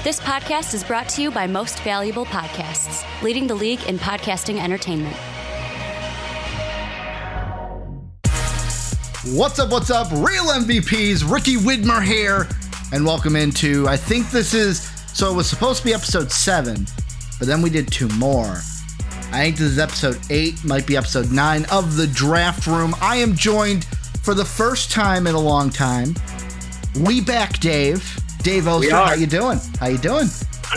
This podcast is brought to you by Most Valuable Podcasts, leading the league in podcasting entertainment. What's up? Real MVPs, Ricky Widmer here, and welcome into, I think this is, so it was supposed to be episode 7, but then we did 2 more. I think this is episode 8, might be episode 9 of the Draft Room. I am joined for the first time in a long time. We back Dave. Dave Oster, how you doing? I'm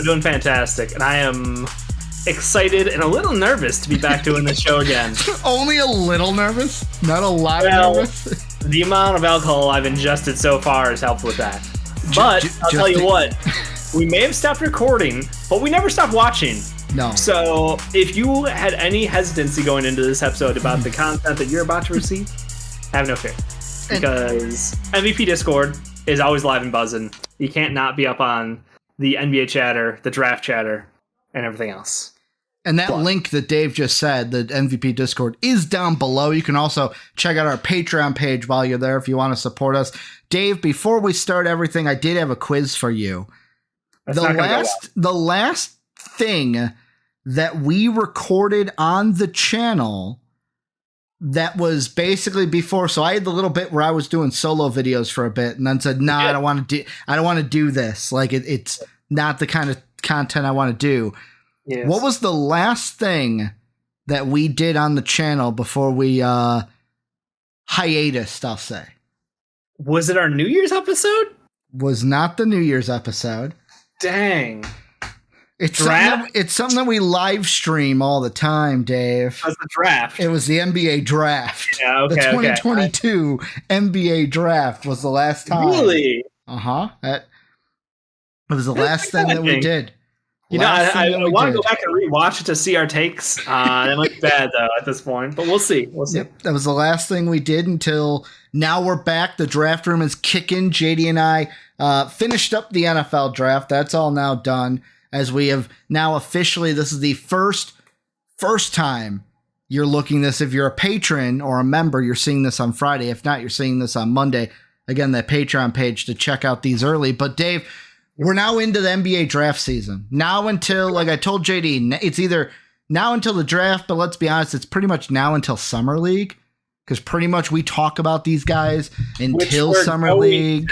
doing fantastic, and I am excited and a little nervous to be back doing this show again. Only a little nervous? Not a lot nervous? The amount of alcohol I've ingested so far has helped with that. But I'll tell you what, we may have stopped recording, but we never stopped watching. No. So if you had any hesitancy going into this episode about the content that you're about to receive, have no fear. Because MVP Discord is always live and buzzing. You can't not be up on the NBA chatter, the draft chatter, and everything else. And that link that Dave just said, the MVP Discord, is down below. You can also check out our Patreon page while you're there if you want to support us. Dave, before we start everything, I did have a quiz for you. The last thing that we recorded on the channel that was basically before, so I had the little bit where I was doing solo videos for a bit and then said, I don't want to do this. Like it's not the kind of content I want to do. Yes. What was the last thing that we did on the channel before we hiatus, I'll say? Was it our New Year's episode? Was not the New Year's episode. Dang. It's something that we live stream all the time, Dave. It was the draft. It was the NBA draft. Yeah, okay. The 2022 NBA draft was the last time. Really? Uh-huh. It was the last thing that we did. You know, I want to go back and rewatch it to see our takes. That might be bad, though, at this point. But we'll see. Yep, that was the last thing we did until now we're back. The draft room is kicking. JD and I finished up the NFL draft. That's all now done. As we have now officially, this is the first time you're looking this. If you're a patron or a member, you're seeing this on Friday. If not, you're seeing this on Monday. Again, that Patreon page to check out these early. But Dave, we're now into the NBA draft season. Now until, like I told JD, it's either now until the draft, but let's be honest, it's pretty much now until Summer League. Because pretty much we talk about these guys until Summer League,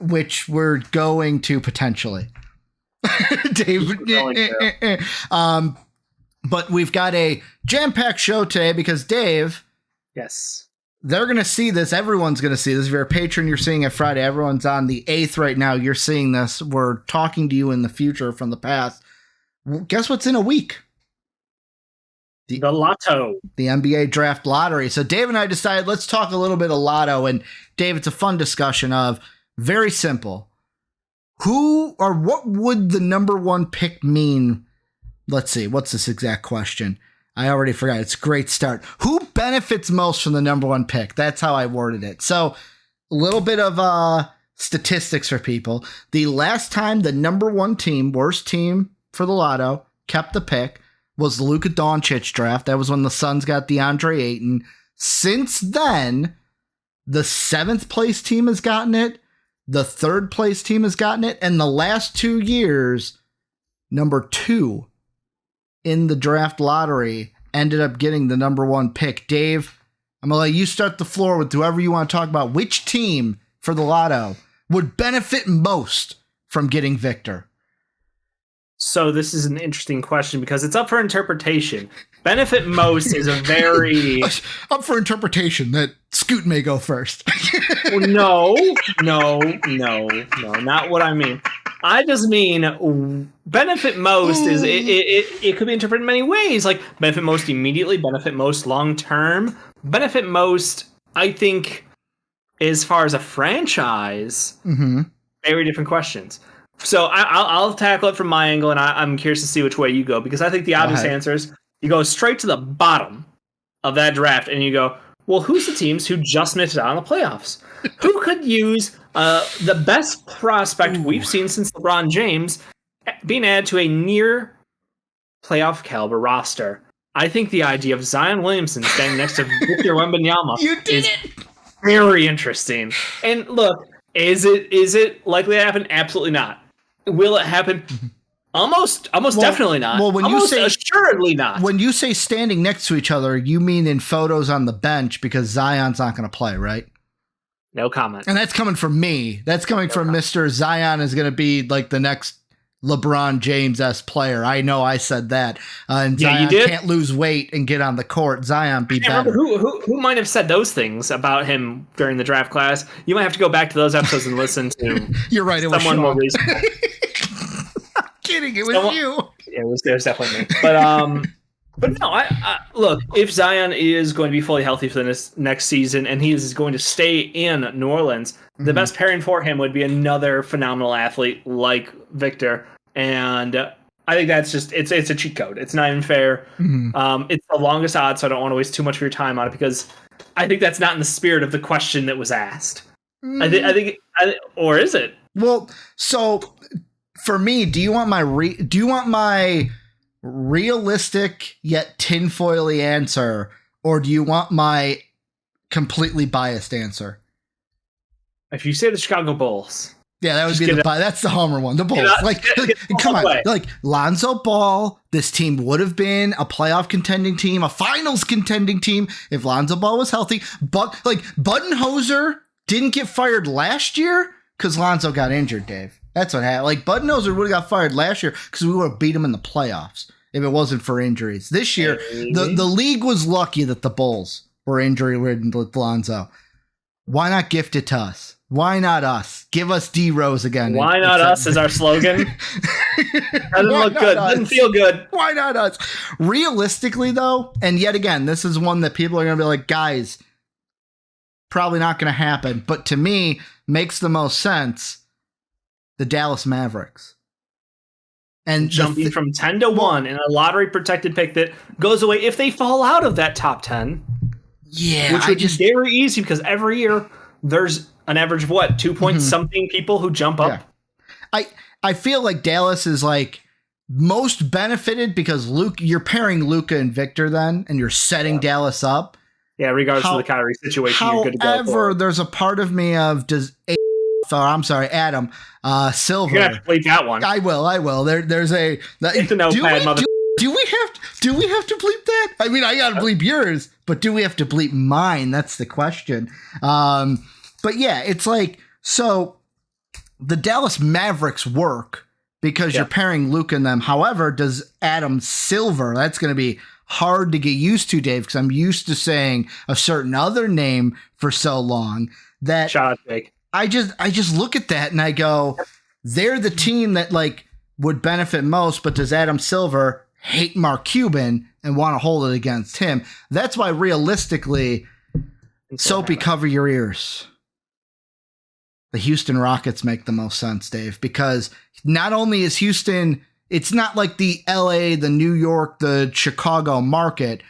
which we're going to potentially. Dave, but we've got a jam-packed show today because Dave, yes, they're gonna see this. Everyone's gonna see this. If you're a patron, you're seeing it Friday. Everyone's on the 8th right now. You're seeing this. We're talking to you in the future from the past. Guess what's in a week? The lotto, the NBA draft lottery. So Dave and I decided let's talk a little bit of lotto. And Dave, it's a fun discussion of very simple. Who or what would the number 1 pick mean? Let's see. What's this exact question? I already forgot. It's a great start. Who benefits most from the number 1 pick? That's how I worded it. So a little bit of statistics for people. The last time the number 1 team, worst team for the lotto, kept the pick was the Luka Doncic draft. That was when the Suns got DeAndre Ayton. Since then, the 7th place team has gotten it. The 3rd place team has gotten it. And the last 2 years, number 2 in the draft lottery ended up getting the number 1 pick. Dave, I'm going to let you start the floor with whoever you want to talk about. Which team for the lotto would benefit most from getting Victor? So this is an interesting question because it's up for interpretation. Benefit most is a very... Up for interpretation that Scoot may go first. No, not what I mean. I just mean benefit most is it could be interpreted in many ways. Like benefit most immediately, benefit most long term, benefit most. I think as far as a franchise, very different questions. So I'll tackle it from my angle, and I'm curious to see which way you go because I think the obvious answer is you go straight to the bottom of that draft and you go, well, who's the teams who just missed out on the playoffs? Who could use the best prospect we've seen since LeBron James being added to a near playoff caliber roster? I think the idea of Zion Williamson standing next to Victor Wembanyama is very interesting. And look, is it likely to happen? Absolutely not. Will it happen? Almost definitely not. Well, when almost you say assuredly not. when you say standing next to each other, you mean in photos on the bench because Zion's not going to play, right? No comment. And that's coming from me. That's coming from Mr. Zion is going to be like the next LeBron James-esque player. I know I said that. And Zion can't lose weight and get on the court. Zion be better. Who might have said those things about him during the draft class? You might have to go back to those episodes and listen to. You're right. It was someone more reasonable. I'm kidding. It was you. It was definitely me. But no, I look, if Zion is going to be fully healthy for the next season and he is going to stay in New Orleans, the best pairing for him would be another phenomenal athlete like Victor. And I think that's just, it's a cheat code. It's not even fair. It's the longest odds, so I don't want to waste too much of your time on it because I think that's not in the spirit of the question that was asked. I think, or is it? Well, so for me, do you want my realistic yet tinfoily answer, or do you want my completely biased answer? If you say the Chicago Bulls, yeah, that would be that's the Homer one. The Bulls, come on, like Lonzo Ball. This team would have been a playoff contending team, a finals contending team if Lonzo Ball was healthy. But like Budenholzer didn't get fired last year because Lonzo got injured, Dave. That's what happened. Like Budenholzer would have got fired last year because we would have beat him in the playoffs if it wasn't for injuries. This year, the league was lucky that the Bulls were injury-ridden with Lonzo. Why not gift it to us? Why not us? Give us D Rose again. Why not us is our slogan. Doesn't look good. Doesn't feel good. Why not us? Realistically, though, and yet again, this is one that people are going to be like, guys, probably not going to happen. But to me, makes the most sense. The Dallas Mavericks. And jumping from 10 to 1 in a lottery protected pick that goes away if they fall out of that top 10. Yeah. Which would be very easy because every year there's an average of what? 2 point something people who jump up. Yeah. I feel like Dallas is like most benefited because you're pairing Luka and Victor then, and you're setting Dallas up. Yeah, regardless of the Kyrie situation, you're good to go. However, there's a part of me of Adam Silver. You're gonna have to bleep that one. I will. There's a. Do we have to bleep that? I mean, I gotta bleep yours, but do we have to bleep mine? That's the question. But yeah, it's like, so the Dallas Mavericks work because you're pairing Luka and them. However, does Adam Silver? That's going to be hard to get used to, Dave, because I'm used to saying a certain other name for so long that shout out, Jake. I just look at that and I go, they're the team that like would benefit most, but does Adam Silver hate Mark Cuban and want to hold it against him? That's why realistically, Soapy, cover your ears. The Houston Rockets make the most sense, Dave, because not only is Houston, it's not like the LA, the New York, the Chicago market,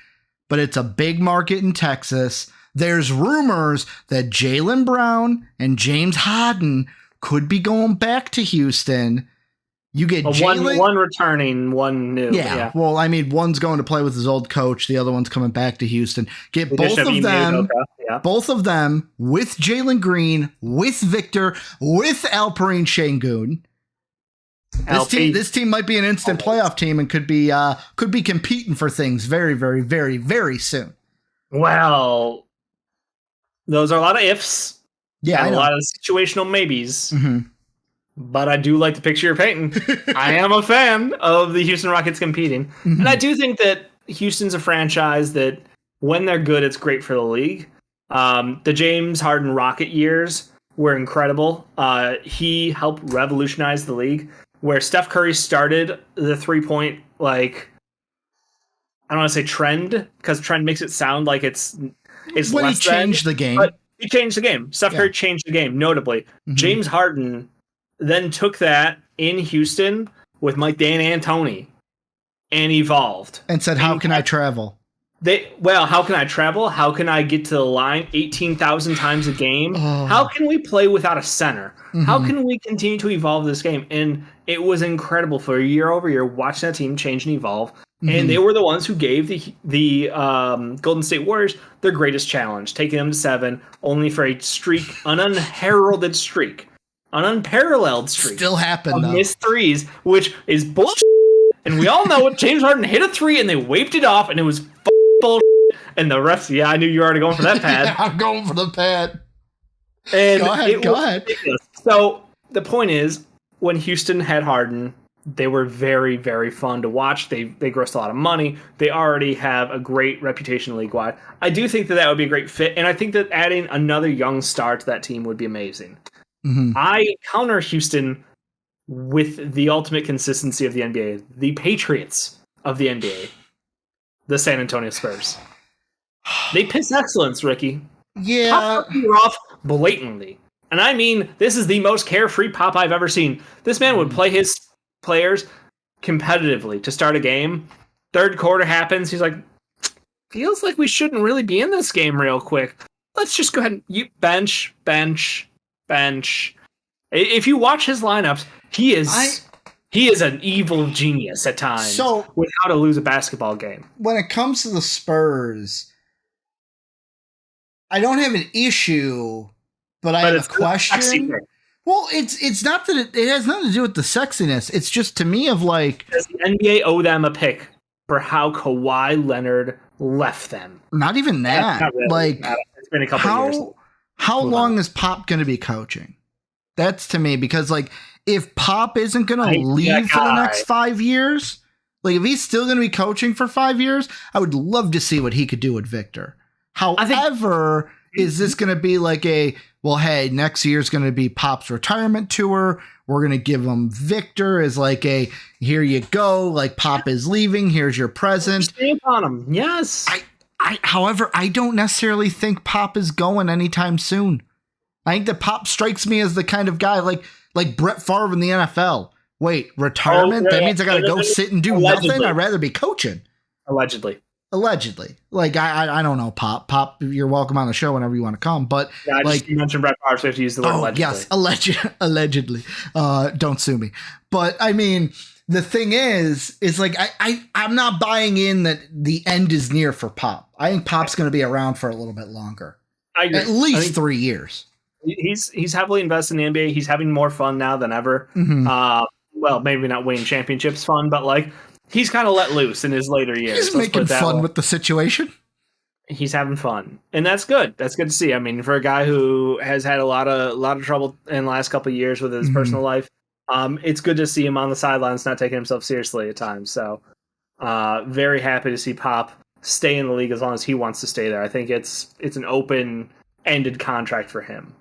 but it's a big market in Texas. There's rumors that Jaylen Brown and James Harden could be going back to Houston. You get one returning, one new. Yeah. Well, I mean, one's going to play with his old coach. The other one's coming back to Houston. Get both of them. Both of them with Jalen Green, with Victor, with Alperen Şengün. This team might be an instant playoff team and could be competing for things very, very, very, very soon. Well, those are a lot of ifs. Yeah, and a lot of situational maybes. But I do like the picture you're painting. I am a fan of the Houston Rockets competing. And I do think that Houston's a franchise that when they're good, it's great for the league. The James Harden Rocket years were incredible. He helped revolutionize the league. Where Steph Curry started the 3-point, like, I don't want to say trend, because trend makes it sound like it's when less he changed the game. But he changed the game. Steph Curry changed the game, notably. James Harden then took that in Houston with Mike D'Antoni and evolved. And said, how can I travel? How can I travel? How can I get to the line 18,000 times a game? How can we play without a center? How can we continue to evolve this game? And it was incredible for year over year watching that team change and evolve. And they were the ones who gave the Golden State Warriors their greatest challenge, taking them to 7, only for a streak, an unheralded streak an unparalleled streak. Still happened, though. Missed threes, which is bullshit. And we all know it. James Harden hit a three and they waved it off, and it was bullshit. And the refs, yeah, I knew you were already going for that pad. Yeah, I'm going for the pad. And go ahead. Ridiculous. So the point is, when Houston had Harden, they were very, very fun to watch. They grossed a lot of money. They already have a great reputation league-wide. I do think that would be a great fit, and I think that adding another young star to that team would be amazing. Mm-hmm. I counter Houston with the ultimate consistency of the NBA, the Patriots of the NBA, the San Antonio Spurs. They piss excellence, Ricky. Yeah. You're off blatantly. And I mean, this is the most carefree Pop I've ever seen. This man would play his players competitively to start a game. Third quarter happens. He's like, feels like we shouldn't really be in this game real quick. Let's just go ahead and bench. If you watch his lineups, he is an evil genius at times with how to lose a basketball game. When it comes to the Spurs, I don't have an issue, but I have a question. Well, it's not that it has nothing to do with the sexiness. It's just to me of like, does the NBA owe them a pick for how Kawhi Leonard left them? Not even that. Not really. Like, it's been a couple of years. How long is Pop going to be coaching? That's to me, because like if Pop isn't going to leave for the next 5 years, like if he's still going to be coaching for 5 years, I would love to see what he could do with Victor. However, is this going to be like well, hey, next year's going to be Pop's retirement tour. We're going to give him Victor as like here you go. Like Pop is leaving. Here's your present. Stamp on him. Yes. However, I don't necessarily think Pop is going anytime soon. I think that Pop strikes me as the kind of guy like Brett Favre in the NFL. Wait, retirement? That means I got to go sit and do nothing? I'd rather be coaching. Allegedly. Like, I don't know, Pop. Pop, you're welcome on the show whenever you want to come. But yeah, like, you mentioned Brett Favre, so I have to use the word allegedly. Yes, allegedly. Don't sue me. But I mean, the thing is like I'm not buying in that the end is near for Pop. I think Pop's going to be around for a little bit longer. I agree. At least 3 years. He's heavily invested in the NBA. He's having more fun now than ever. Mm-hmm. Well, maybe not winning championships fun, but like he's kind of let loose in his later years. He's making fun with the situation. He's having fun, and that's good. That's good to see. I mean, for a guy who has had a lot of trouble in the last couple of years with his personal life, it's good to see him on the sidelines, not taking himself seriously at times. So, very happy to see Pop stay in the league as long as he wants to stay there. I think it's an open-ended contract for him.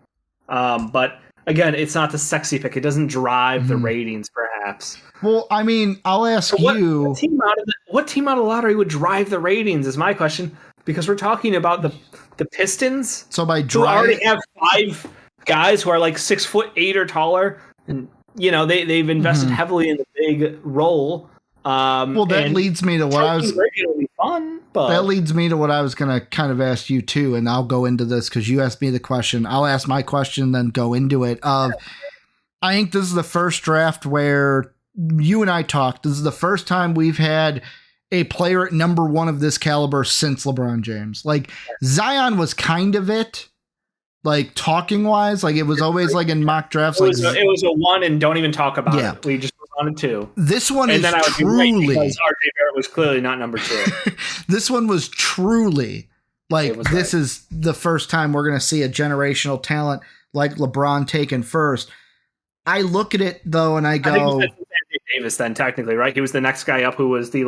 But again, it's not the sexy pick. It doesn't drive the ratings, perhaps. Well, I mean, I'll ask you. What team out of the lottery would drive the ratings is my question, because we're talking about the Pistons. So by who already have 5 guys who are like 6'8" or taller, and you know they've invested heavily in the big role. Well, that leads me to what I was. Fun, but that leads me to what I was going to kind of ask you too, and I'll go into this because you asked me the question. I'll ask my question, then go into it. I think this is the first draft where you and I talked. This is the first time we've had a player at number 1 of this caliber since LeBron James. Like Zion was kind of it, like talking wise. Like it was always like in mock drafts. It was a 1, and don't even talk about it. We just on a 2. This one and is then truly because RJ Barrett was clearly not number 2. This one was truly like this is the first time we're going to see a generational talent like LeBron taken first. I look at it though, and I go, I think Anthony Davis. Then technically, right? He was the next guy up, who was the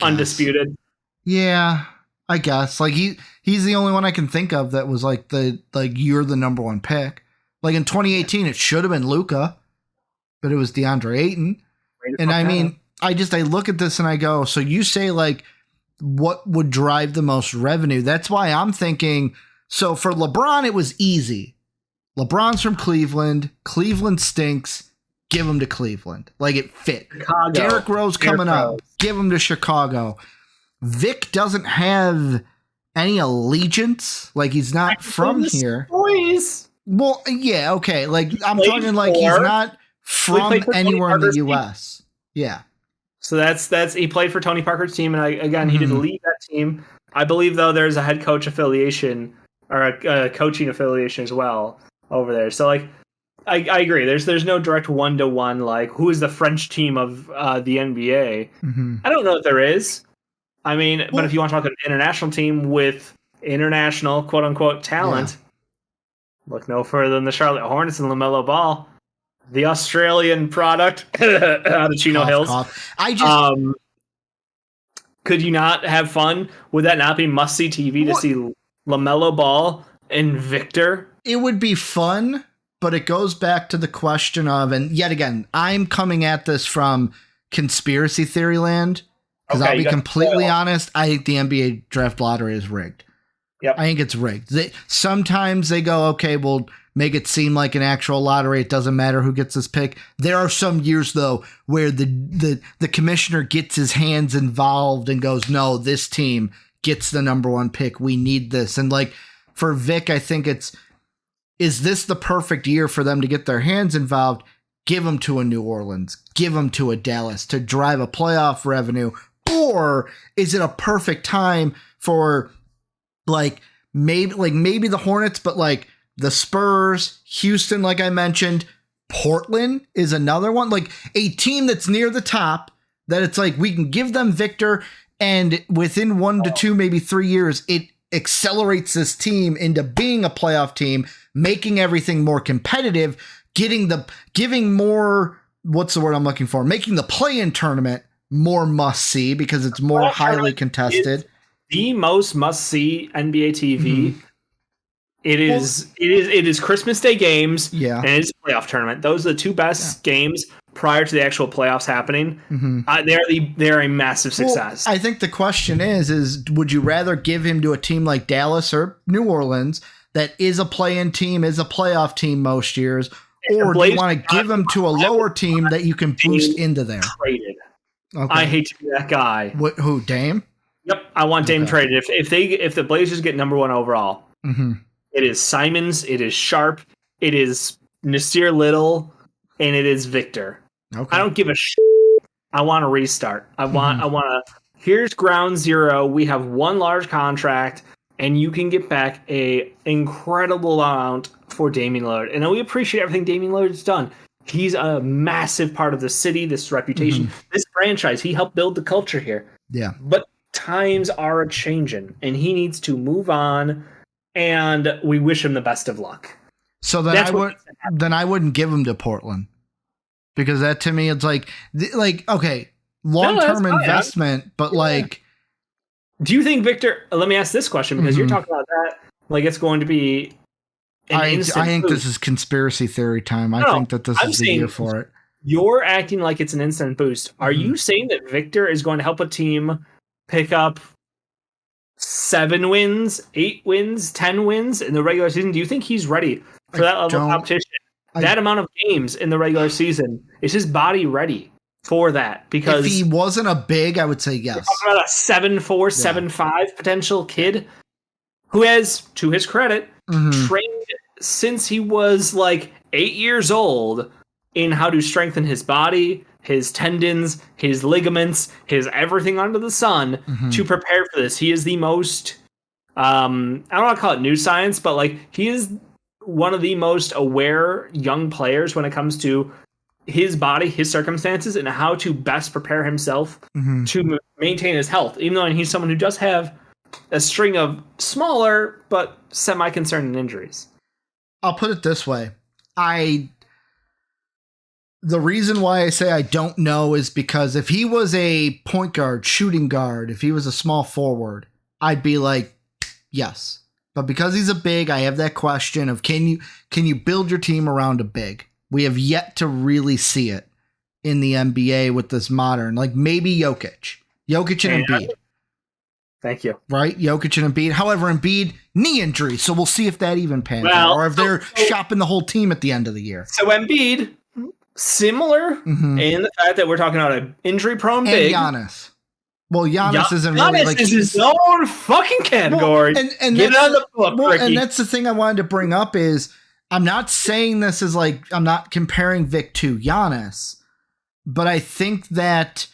undisputed. Yeah, I guess like he's the only one I can think of that was like you're the number 1 pick. Like in 2018, it should have been Luka. But it was DeAndre Ayton. And I mean, I look at this and I go, so you say like, what would drive the most revenue? That's why I'm thinking, so for LeBron, it was easy. LeBron's from Cleveland. Cleveland stinks. Give him to Cleveland. Like it fit. Chicago. Derrick Rose coming up. Give him to Chicago. Vic doesn't have any allegiance. Like he's not from here. Boys. Well, yeah, okay. Like I'm talking like he's not from anywhere in the U.S. Yeah. So that's he played for Tony Parker's team, and he didn't lead that team. I believe though there's a head coach affiliation or a coaching affiliation as well over there. So like I agree. There's no direct 1-to-1 like who is the French team of the NBA. Mm-hmm. I don't know if there is. I mean, but if you want to talk an international team with international quote unquote talent, look no further than the Charlotte Hornets and LaMelo Ball, the Australian product out of Chino Hills. Cough. I just could you not have fun? Would that not be must see TV to see LaMelo Ball and Victor? It would be fun. But it goes back to the question of, and yet again, I'm coming at this from conspiracy theory land. Because I'll be completely honest, I think the NBA draft lottery is rigged. Yep. I think it's rigged. Sometimes they go, okay, we'll make it seem like an actual lottery. It doesn't matter who gets this pick. There are some years, though, where the commissioner gets his hands involved and goes, no, this team gets the number one pick. We need this. And like for Vic, I think is this the perfect year for them to get their hands involved? Give them to a New Orleans, give them to a Dallas to drive a playoff revenue. Or is it a perfect time for maybe the Hornets, but like the Spurs, Houston, like I mentioned, Portland is another one, like a team that's near the top that it's like we can give them Victor, and within 1 to 2, maybe 3 years, it accelerates this team into being a playoff team, making everything more competitive, giving more, what's the word I'm looking for? Making the play-in tournament more must-see because it's more highly contested. The most must-see NBA TV. Mm-hmm. It is Christmas Day games, and it's a playoff tournament. Those are the two best games prior to the actual playoffs happening. Mm-hmm. They're a massive success. Well, I think the question is would you rather give him to a team like Dallas or New Orleans that is a play-in team, is a playoff team most years, or do you want to give him to a lower team that you can boost into there? Traded. Okay. I hate to be that guy. Who, Dame? Yep, I want Dame traded. If the Blazers get number one overall, it is Simons, it is Sharp, it is Nasir Little, and it is Victor. Okay. I don't give a shit. I want to restart. I want to. Here's ground zero. We have one large contract, and you can get back a incredible amount for Damian Lillard. And we appreciate everything Damian Lillard's done. He's a massive part of the city, this reputation, this franchise. He helped build the culture here. Yeah. But times are a-changing, and he needs to move on, and we wish him the best of luck. So then I wouldn't give him to Portland. Because that, to me, it's like okay, long-term investment, but like... Do you think, Victor... Let me ask this question, because you're talking about that like it's going to be... I think this is conspiracy theory time. I think that this is the year for it. You're acting like it's an instant boost. Are you saying that Victor is going to help a team pick up 7 wins, 8 wins, 10 wins in the regular season? Do you think he's ready for that level of competition? That amount of games in the regular season? Is his body ready for that? Because if he wasn't a big, I would say yes. We're talking about a 7'4", 7'5" potential kid who has, to his credit, trained since he was like 8 years old in how to strengthen his body, his tendons, his ligaments, his everything under the sun to prepare for this. He is the most, I don't want to call it new science, but like he is one of the most aware young players when it comes to his body, his circumstances, and how to best prepare himself to maintain his health. Even though he's someone who does have a string of smaller but semi-concerning injuries. I'll put it this way. The reason why I say I don't know is because if he was a point guard, shooting guard, if he was a small forward, I'd be like, yes. But because he's a big, I have that question of can you build your team around a big? We have yet to really see it in the NBA with this modern, like maybe Jokic and Embiid. Thank you. Right? Jokic and Embiid. However, Embiid, knee injury. So we'll see if that even pans out. Or if they're shopping the whole team at the end of the year. So Embiid, similar in the fact that we're talking about an injury-prone big. And Giannis. Well, Giannis isn't really like... Giannis is his own fucking category. Well, and get on the book, Ricky. And that's the thing I wanted to bring up is I'm not saying this is like... I'm not comparing Vic to Giannis. But I think that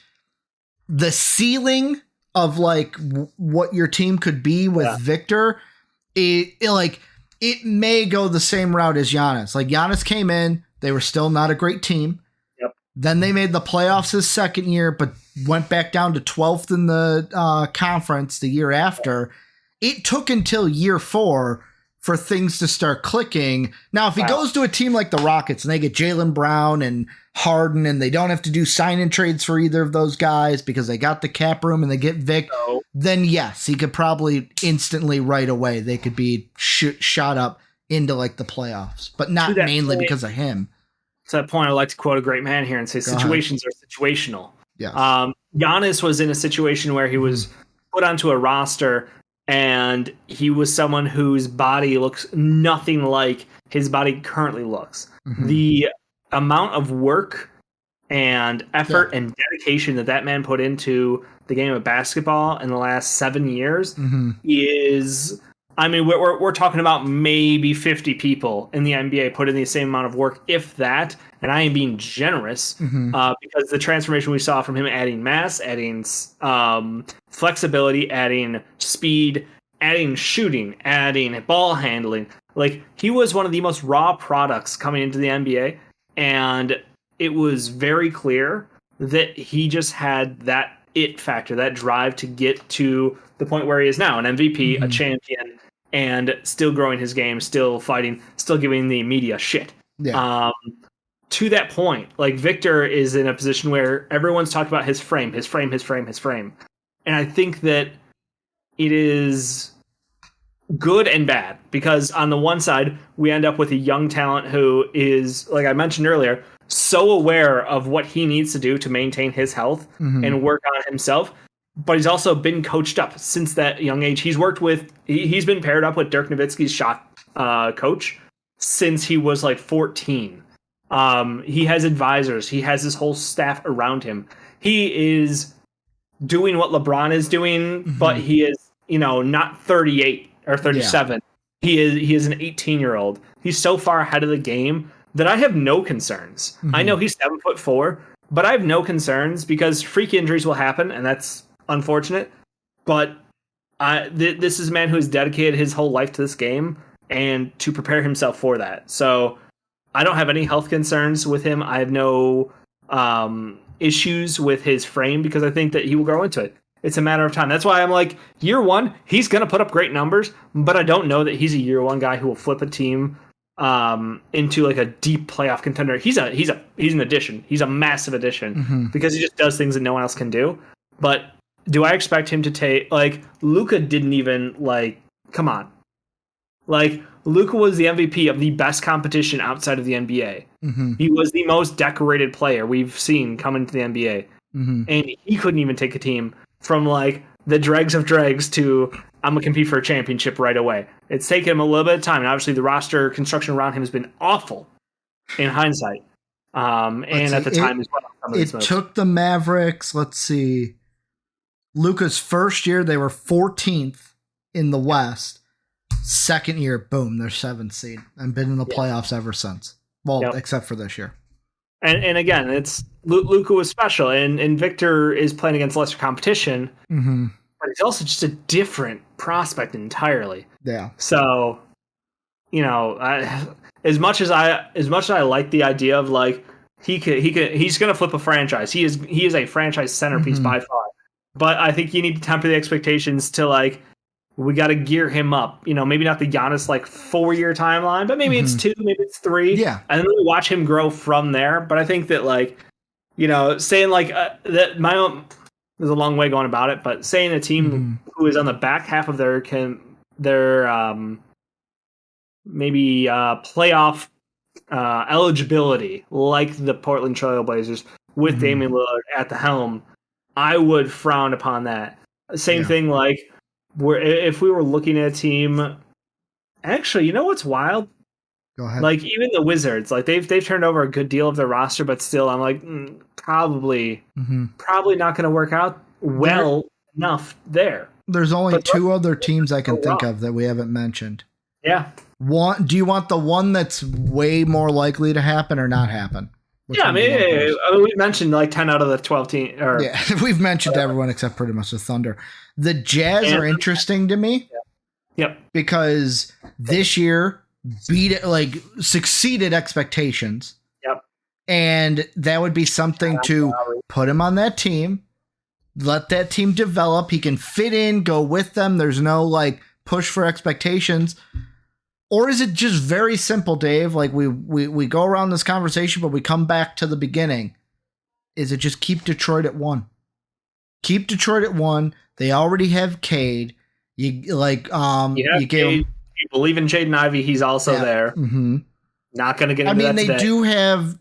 the ceiling... of like what your team could be with Victor, it like it may go the same route as Giannis. Like Giannis came in, they were still not a great team. Yep. Then they made the playoffs his second year, but went back down to 12th in the conference the year after. It took until year 4 for things to start clicking. Now, if he goes to a team like the Rockets and they get Jaylen Brown and Harden and they don't have to do sign-in trades for either of those guys because they got the cap room and they get Vic, then yes, he could probably instantly right away. They could be shot up into like the playoffs, but not mainly because of him. To that point, I like to quote a great man here and say situations are situational. Yeah. Giannis was in a situation where he was put onto a roster and he was someone whose body looks nothing like his body currently looks. Mm-hmm. The amount of work and effort and dedication that man put into the game of basketball in the last 7 years is, I mean, we're talking about maybe 50 people in the NBA put in the same amount of work, if that. And I am being generous because the transformation we saw from him adding mass, adding flexibility, adding speed, adding shooting, adding ball handling. Like, he was one of the most raw products coming into the NBA. And it was very clear that he just had that it factor, that drive to get to the point where he is now, an MVP, a champion, and still growing his game, still fighting, still giving the media shit. Yeah. To that point, like, Victor is in a position where everyone's talking about his frame. And I think that it is good and bad because on the one side, we end up with a young talent who is, like I mentioned earlier, so aware of what he needs to do to maintain his health and work on himself. But he's also been coached up since that young age. He's been paired up with Dirk Nowitzki's shot coach since he was like 14. He has advisors. He has his whole staff around him. He is doing what LeBron is doing, but he is, not 38 or 37. Yeah. He is an 18-year-old. He's so far ahead of the game that I have no concerns. I know he's 7'4", but I have no concerns because freak injuries will happen, and that's unfortunate. But this is a man who has dedicated his whole life to this game and to prepare himself for that. So I don't have any health concerns with him. I have no issues with his frame because I think that he will grow into it. It's a matter of time. That's why I'm like, year one, he's going to put up great numbers, but I don't know that he's a year one guy who will flip a team into like a deep playoff contender. He's an addition. He's a massive addition because he just does things that no one else can do. But do I expect him to take, like, Luka didn't even, like, come on. Like, Luka was the MVP of the best competition outside of the NBA. He was the most decorated player we've seen come into the NBA. And he couldn't even take a team from, like, the dregs of dregs to, I'm going to compete for a championship right away. It's taken him a little bit of time. And obviously the roster construction around him has been awful in hindsight. And at the time as well. It took the Mavericks, let's see, Luka's first year, they were 14th in the West. Second year, boom, they're 7th seed and been in the playoffs ever since. Well, except for this year. And again, it's Luka was special, and Victor is playing against lesser competition, but he's also just a different prospect entirely. Yeah. So, as much as I like the idea of like he's gonna flip a franchise. He is a franchise centerpiece by far. But I think you need to temper the expectations to, like, we got to gear him up. Maybe not the Giannis, like, 4-year timeline, but maybe it's 2, maybe it's 3. Yeah. And then we watch him grow from there. But I think that, like, saying, like, that there's a long way going about it, but saying a team who is on the back half of their maybe playoff eligibility, like the Portland Trail Blazers, with Damian Lillard at the helm, I would frown upon that. Same thing, like, if we were looking at a team, actually, you know what's wild? Go ahead. Like, even the Wizards, like, they've turned over a good deal of their roster, but still, I'm like, probably not going to work out well enough there. There's only 2 other teams I can think of that we haven't mentioned. Yeah. Do you want the one that's way more likely to happen or not happen? I mean, we mentioned like 10 out of the 12 teams. We've mentioned everyone except pretty much the Thunder. The Jazz are interesting to me Yep. Because this year succeeded expectations. Yep. And that would be something to put him on that team, let that team develop. He can fit in, go with them. There's no like push for expectations. Or is it just very simple, Dave? Like we go around this conversation, but we come back to the beginning. Is it just keep Detroit at 1? Keep Detroit at 1. They already have Cade. You gave him. You believe in Jaden Ivey, he's also there. Mm-hmm. Not going to get into that today.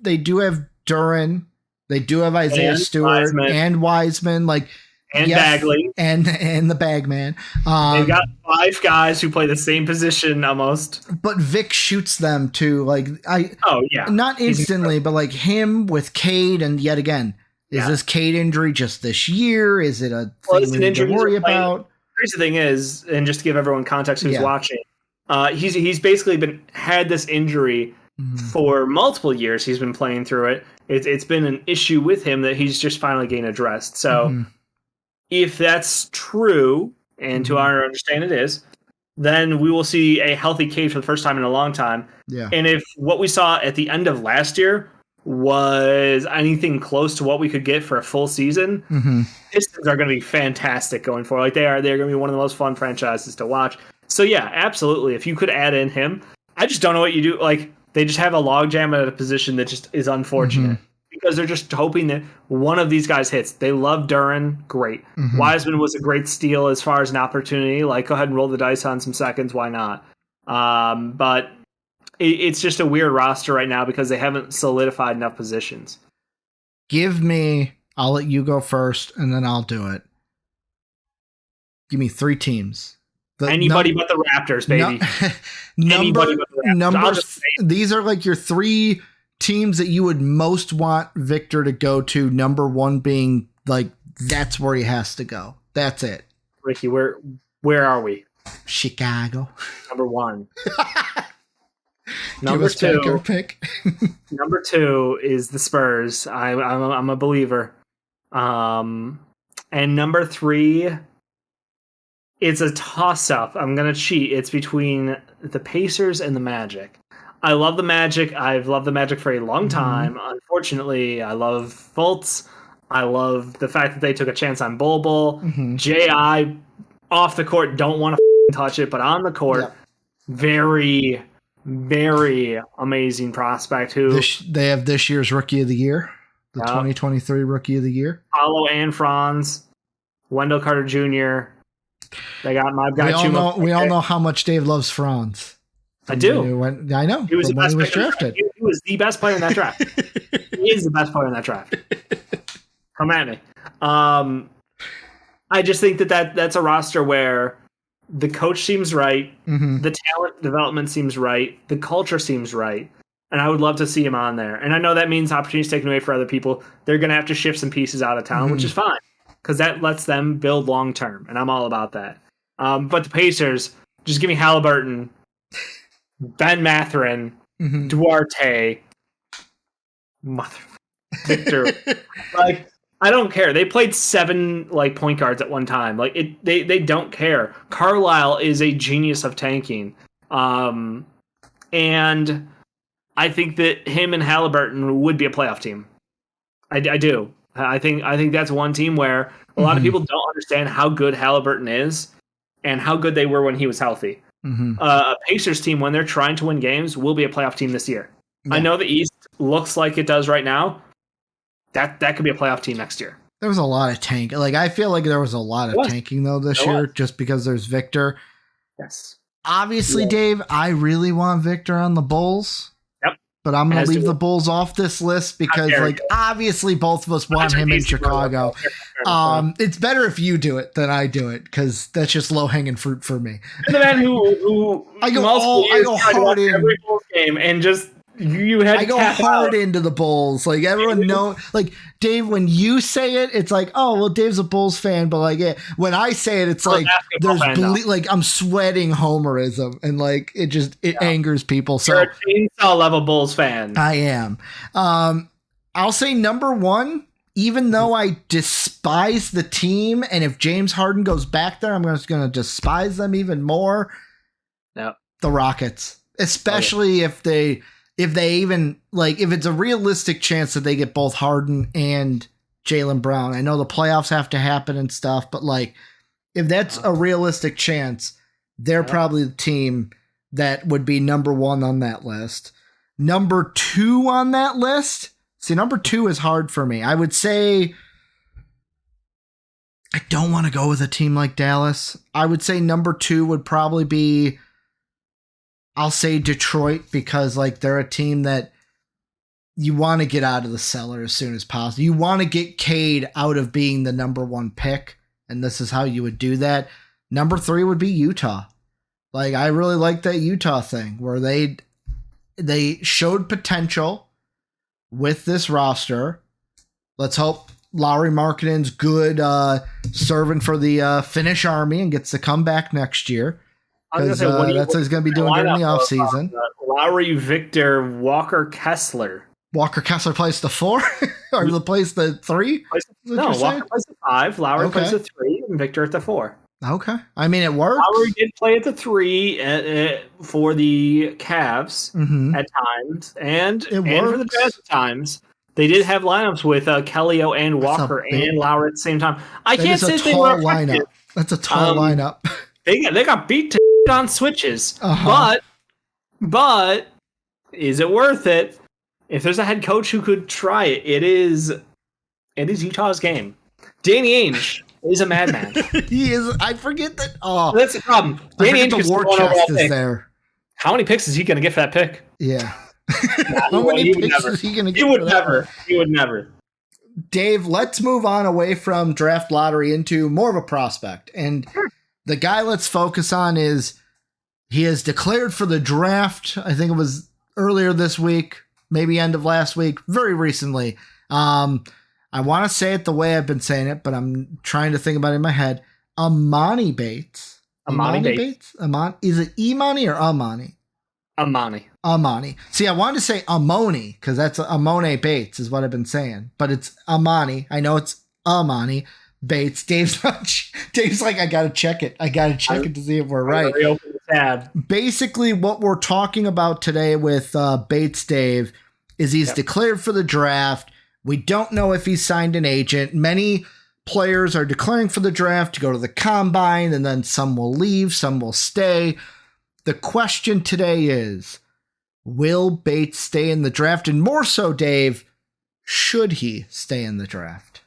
They do have Duran. They do have Isaiah Stewart and Wiseman, Bagley and the Bagman. They've got 5 guys who play the same position almost. But Vic shoots them too. Not instantly, but like him with Cade, and yet again, is this Cade injury just this year? Is it a thing we need to worry about? The crazy thing is, and just to give everyone context who's watching, he's basically had this injury for multiple years. He's been playing through it. It's been an issue with him that he's just finally getting addressed. So if that's true, and to our understanding it is, then we will see a healthy Cade for the first time in a long time. Yeah. And if what we saw at the end of last year was anything close to what we could get for a full season, Pistons are going to be fantastic going forward. Like they're going to be one of the most fun franchises to watch. So yeah, absolutely. If you could add in him, I just don't know what you do. Like they just have a logjam at a position that just is unfortunate because they're just hoping that one of these guys hits. They love Duran, great. Wiseman was a great steal as far as an opportunity. Like go ahead and roll the dice on some seconds. Why not? But it's just a weird roster right now because they haven't solidified enough positions. I'll let you go first, and then I'll do it. Give me 3 teams. Anybody but the Raptors, baby. Anybody but the Raptors. These are like your 3 teams that you would most want Victor to go to. Number 1 being like that's where he has to go. That's it. Ricky, where are we? Chicago. Number 1. Number 2. Pick. Number 2 is the Spurs. I'm a believer. And number 3, it's a toss-up. I'm gonna cheat. It's between the Pacers and the Magic. I love the Magic. I've loved the Magic for a long time. Unfortunately, I love Fultz. I love the fact that they took a chance on Bol. J.I. off the court, don't want to touch it, but on the court, very, very amazing prospect. Who they have this year's Rookie of the Year, the 2023 Rookie of the Year. Paulo and Franz, Wendell Carter Jr. They got my guy. We all know how much Dave loves Franz. I do. I know. He was the best player drafted. He was the best player in that draft. He is the best player in that draft. Come at me. I just think that's a roster where the coach seems right, the talent development seems right, the culture seems right, and I would love to see him on there. And I know that means opportunities taken away for other people. They're going to have to shift some pieces out of town, which is fine, because that lets them build long term, and I'm all about that. But the Pacers, just give me Halliburton, Ben Mathurin, Duarte, Victor. I don't care. They played 7 point guards at one time. They don't care. Carlisle is a genius of tanking. And I think that him and Halliburton would be a playoff team. I do. I think that's one team where a lot of people don't understand how good Halliburton is and how good they were when he was healthy. A Pacers team, when they're trying to win games, will be a playoff team this year. I know the East looks like it does right now. That could be a playoff team next year. There was a lot of tank. I feel like there was a lot of tanking though this year, just because there's Victor. Yes. Obviously, Dave, I really want Victor on the Bulls. Yep. But I'm going to leave the Bulls off this list because, obviously, both of us want him in Chicago. It's better if you do it than I do it because that's just low hanging fruit for me. And the man who I go hard in every Bulls game and just. I go hard into the Bulls. Everyone know, Dave, when you say it, it's oh, well, Dave's a Bulls fan, but when I say it, it's there's I'm sweating homerism and it angers people. So you're a chainsaw level Bulls fan. I am. I'll say number 1, even though I despise the team, and if James Harden goes back there, I'm just going to despise them even more. No. The Rockets, especially if they even like if it's a realistic chance that they get both Harden and Jaylen Brown. I know the playoffs have to happen and stuff, but like if that's a realistic chance, they're probably the team that would be number 1 on that list. Number 2 on that list. See, number 2 is hard for me. I would say I don't want to go with a team like Dallas. I would say number 2 would probably be, I'll say Detroit, because like they're a team that you want to get out of the cellar as soon as possible. You want to get Cade out of being the number 1 pick, and this is how you would do that. Number 3 would be Utah. Like, I really like that Utah thing where they showed potential with this roster. Let's hope Lauri Markkanen's good serving for the Finnish army and gets to come back next year. Because that's what he's going to be doing during the offseason. Lauri, Victor, Walker, Kessler. Walker Kessler plays the 4? Or plays the 3? No, Walker plays the 5. Lauri plays the 3, and Victor at the 4. Okay. I mean, it works. Lauri did play at the 3 for the Cavs at times, and for the Jazz at times. They did have lineups with Kellyo and Walker and Lauri at the same time. I can't say they were effective. That's a tall lineup. They got beat to on switches, but is it worth it? If there's a head coach who could try it, it is Utah's game. Danny Ainge is a madman. He is. I forget that. Oh, that's the problem. Danny Ainge the war chest is there. How many picks is he going to get for that pick? Yeah. How many picks is he going to get? He would never. Dave, let's move on away from draft lottery into more of a prospect. And the guy let's focus on is he has declared for the draft. I think it was earlier this week, maybe end of last week, very recently. I want to say it the way I've been saying it, but I'm trying to think about it in my head. Emoni Bates. Emoni Bates? Is it Emoni or Emoni? Emoni. See, I wanted to say Emoni because that's Emoni Bates is what I've been saying, but it's Emoni. I know it's Emoni Bates. Dave's like, I got to check it. To see if we're right. Reopen the tab. Basically, what we're talking about today with Bates Dave is he's declared for the draft. We don't know if he's signed an agent. Many players are declaring for the draft to go to the combine, and then some will leave, some will stay. The question today is, will Bates stay in the draft? And more so, Dave, should he stay in the draft?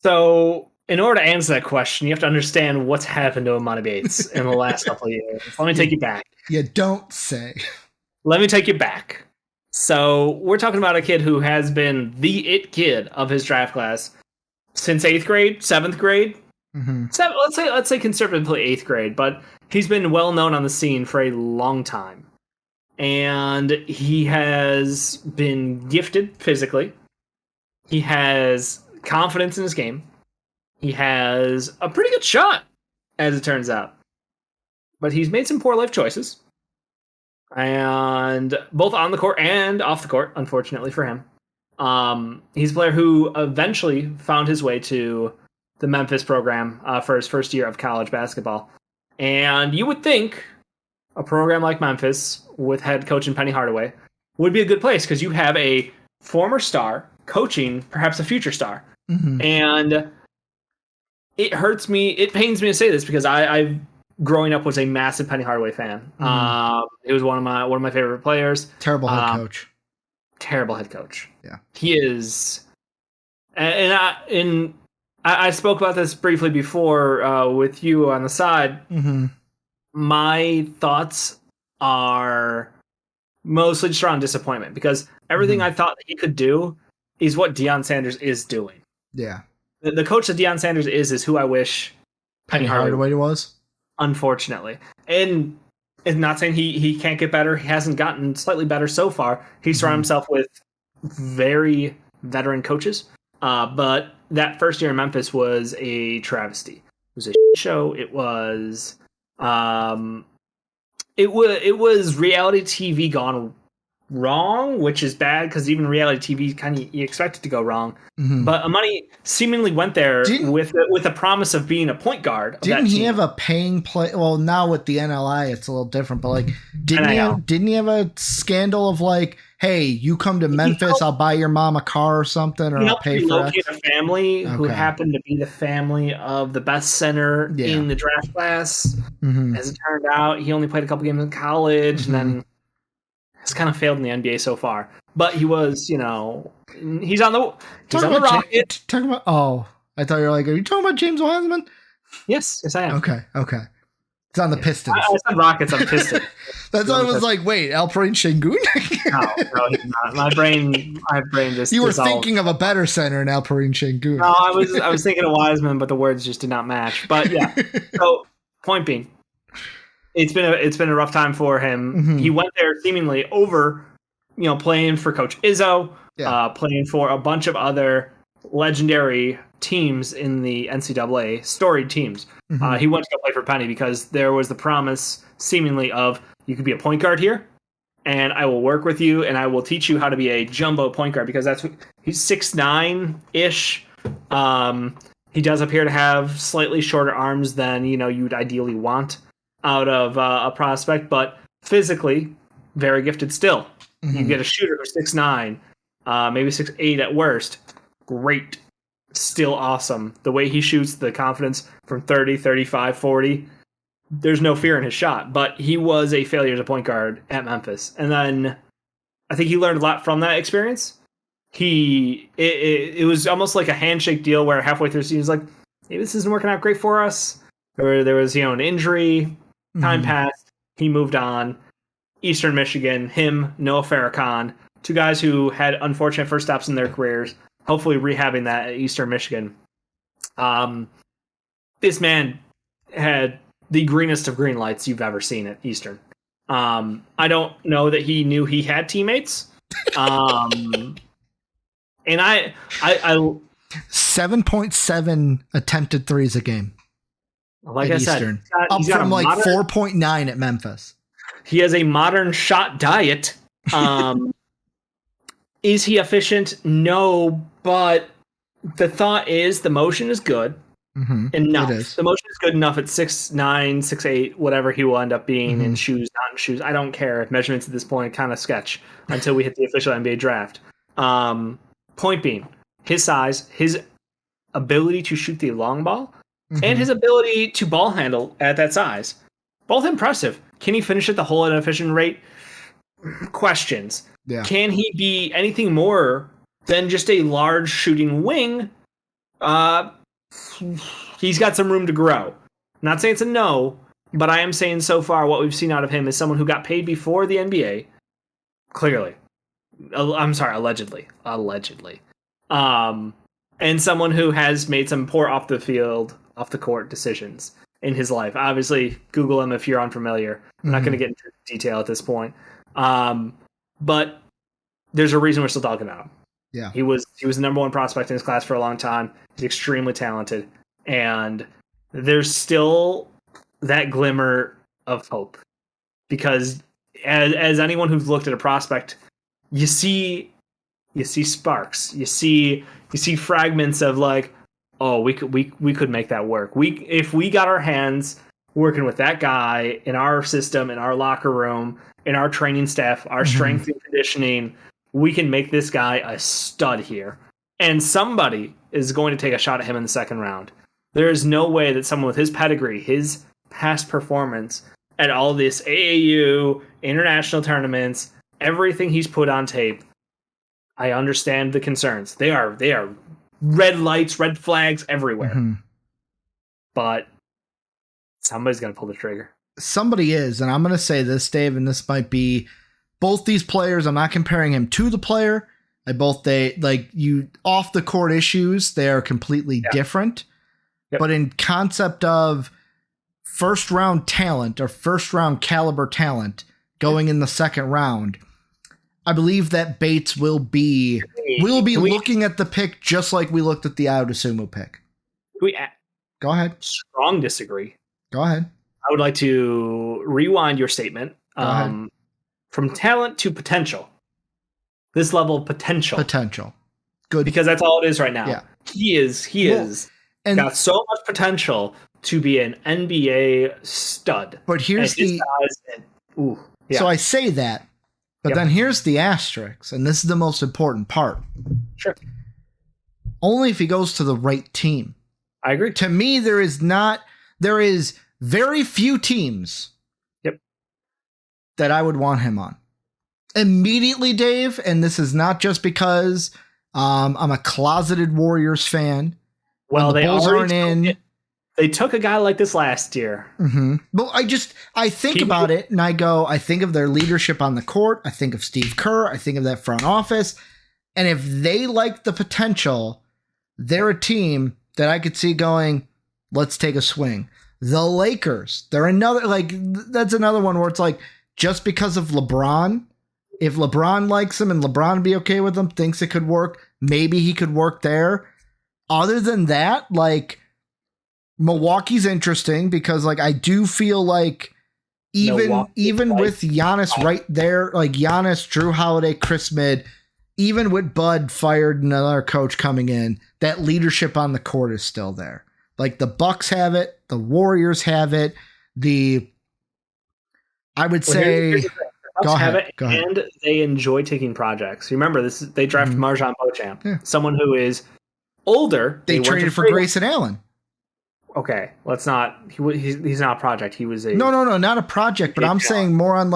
So, in order to answer that question, you have to understand what's happened to Emoni Bates in the last couple of years. Let me take you back. You don't say. Let me take you back. So, we're talking about a kid who has been the it kid of his draft class since 8th grade, 7th grade. So, let's say conservatively 8th grade, but he's been well known on the scene for a long time. And he has been gifted physically. He has confidence in his game. He has a pretty good shot, as it turns out. But he's made some poor life choices. And both on the court and off the court, unfortunately for him. He's a player who eventually found his way to the Memphis program for his first year of college basketball. And you would think a program like Memphis, with head coach Penny Hardaway, would be a good place because you have a former star coaching perhaps a future star. And it hurts me, it pains me to say this because I growing up was a massive Penny Hardaway fan. It was one of my favorite players. Terrible head coach. Terrible head coach. Yeah, he is. And I spoke about this briefly before with you on the side. My thoughts are mostly just around disappointment because everything I thought that he could do is what Deion Sanders is doing. Yeah, the coach that Deion Sanders is who I wish Penny Hardaway was. Unfortunately, and not saying he can't get better. He hasn't gotten slightly better so far. He surrounded himself with very veteran coaches. But that first year in Memphis was a travesty. It was a show. It was reality TV gone wrong, which is bad because even reality TV kind of you expect it to go wrong. Mhm. But Emoni seemingly went there with a promise of being a point guard. Didn't he have a paying play? Well, now with the NLI, it's a little different. But like, didn't he have a scandal of like, hey, you come to Memphis, I'll buy your mom a car or something, or I'll pay for it. A family who happened to be the family of the best center in the draft class. Mm-hmm. As it turned out, he only played a couple games in college, and then has kind of failed in the NBA so far. But he was, he's on the Rockets. Talking about, I thought you were like, are you talking about James Wiseman? Yes, I am. Okay. It's on the Pistons. I said Rockets on Pistons. That's why I was like, wait, Alperen Şengün? No, he's not. My brain just. You were thinking of a better center in Alperen Şengün. No, I was thinking of Wiseman, but the words just did not match. But yeah. So point being, it's been a rough time for him. Mm-hmm. He went there seemingly over, playing for Coach Izzo, playing for a bunch of other legendary teams in the NCAA, storied teams. Mm-hmm. He went to go play for Penny because there was the promise, seemingly, of you could be a point guard here, and I will work with you, and I will teach you how to be a jumbo point guard because he's 6'9" He does appear to have slightly shorter arms than you'd ideally want out of a prospect, but physically very gifted still. Mm-hmm. You get a shooter who's 6'9", maybe 6'8" at worst. Great. Still awesome. The way he shoots, the confidence from 30, 35, 40. There's no fear in his shot, but he was a failure as a point guard at Memphis. And then I think he learned a lot from that experience. It was almost like a handshake deal where halfway through he was like, hey, this isn't working out great for us. Or there was, an injury. Time passed. He moved on. Eastern Michigan, him, Noah Farrakhan, two guys who had unfortunate first stops in their careers, hopefully rehabbing that at Eastern Michigan. This man had the greenest of green lights you've ever seen at Eastern. I don't know that he knew he had teammates. And I 7.7 attempted threes a game. Like I Eastern. Said, up from like 4.9 at Memphis. He has a modern shot diet. Is he efficient? No, but the thought is the motion is good enough. The motion is good enough at 6'9", 6'8", whatever he will end up being in shoes, not in shoes. I don't care. Measurements at this point kind of sketch until we hit the official NBA draft. Point being, his size, his ability to shoot the long ball, and his ability to ball handle at that size. Both impressive. Can he finish at the hole at an efficient rate? Questions. Yeah. Can he be anything more than just a large shooting wing? He's got some room to grow. Not saying it's a no, but I am saying so far what we've seen out of him is someone who got paid before the NBA. Clearly. I'm sorry, allegedly. And someone who has made some poor off the court decisions in his life. Obviously, Google him if you're unfamiliar. I'm not going to get into detail at this point. But there's a reason we're still talking about him. Yeah. He was the number one prospect in his class for a long time. He's extremely talented. And there's still that glimmer of hope. Because as anyone who's looked at a prospect, you see sparks. You see fragments of like, oh, we could make that work. If we got our hands working with that guy in our system, in our locker room, in our training staff, our strength and conditioning, we can make this guy a stud here. And somebody is going to take a shot at him in the second round. There is no way that someone with his pedigree, his past performance at all this AAU, international tournaments, everything he's put on tape, I understand the concerns. They are red lights, red flags everywhere. But somebody's going to pull the trigger. Somebody is, and I'm going to say this, Dave, and this might be both these players. I'm not comparing him to the player. They like you off the court issues. They are completely different. Yep. But in concept of first round talent or first round caliber talent going in the second round, I believe that Bates will be looking at the pick just like we looked at the Audasumu pick. Go ahead. Strong disagree. Go ahead. I would like to rewind your statement. From talent to potential. this level of potential. Potential. Good. Because that's all it is right now. Yeah. He is got so much potential to be an NBA stud. But here's So I say that, but then here's the asterisk, and this is the most important part. Sure. Only if he goes to the right team. I agree. To me, there is very few teams that I would want him on. Immediately, Dave, and this is not just because I'm a closeted Warriors fan. Well, the Bulls aren't in. They took a guy like this last year. Mm-hmm. But I think about it and I think of their leadership on the court. I think of Steve Kerr. I think of that front office. And if they like the potential, they're a team that I could see going, let's take a swing. The Lakers, they're that's another one where it's like, just because of LeBron, if LeBron likes him and LeBron would be okay with him, thinks it could work, maybe he could work there. Other than that, Milwaukee's interesting because I do feel like even with Giannis right there, Giannis, Drew Holiday, Chris Midd, even with Bud fired and another coach coming in, that leadership on the court is still there. The Bucks have it, the Warriors have it, I would say the Bucks have it, and they enjoy taking projects. Remember, they drafted Marjan Beauchamp, someone who is older. They traded for Grayson Allen. Okay, let's not. He's not a project. He was a no, not a project. But I'm saying more on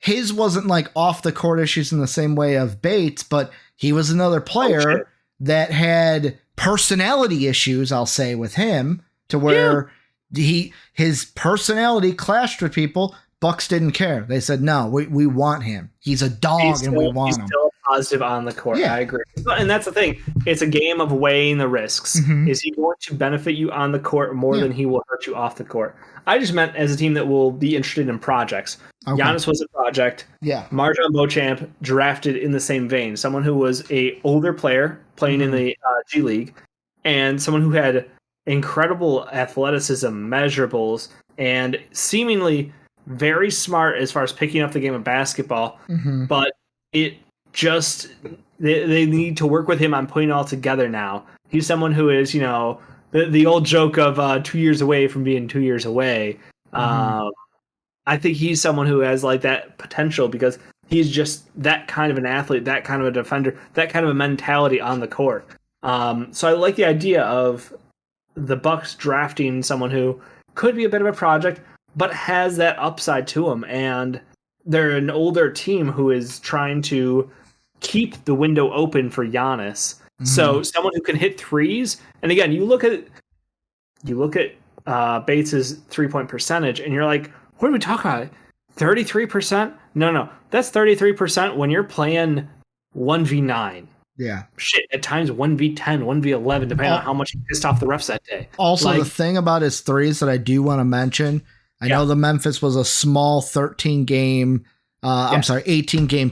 his wasn't off the court issues in the same way of Bates, but he was another player that had personality issues. I'll say with him to where his personality clashed with people. Bucks didn't care. They said no, we want him. He's a dog, and we want him. Still positive on the court. Yeah. I agree. And that's the thing. It's a game of weighing the risks. Mm-hmm. Is he going to benefit you on the court more than he will hurt you off the court? I just meant as a team that will be interested in projects. Okay. Giannis was a project. Yeah. Marjan Beauchamp drafted in the same vein. Someone who was a older player playing in the G League, and someone who had incredible athleticism, measurables, and seemingly very smart as far as picking up the game of basketball. Mm-hmm. But it just they need to work with him on putting it all together now. He's someone who is, the old joke of 2 years away from being 2 years away. Mm-hmm. I think he's someone who has that potential because he's just that kind of an athlete, that kind of a defender, that kind of a mentality on the court. So I like the idea of the Bucks drafting someone who could be a bit of a project, but has that upside to him. And they're an older team who is trying to keep the window open for Giannis. Mm-hmm. So someone who can hit threes. And again, you look at Bates's 3-point percentage, and you're like, what are we talking about? 33%? No, that's 33% when you're playing 1v9. Yeah. Shit, at times 1v10, 1v11, depending on how much he pissed off the refs that day. Also, the thing about his threes that I do want to mention, I know the Memphis was a small 18 game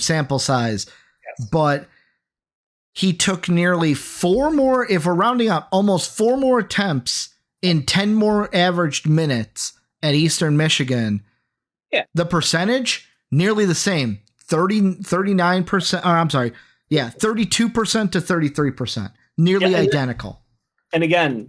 sample size, but he took nearly if we're rounding up, almost 4 more attempts in 10 more averaged minutes at Eastern Michigan. Yeah. The percentage, nearly the same, 39%, 32% to 33%, nearly identical. And again,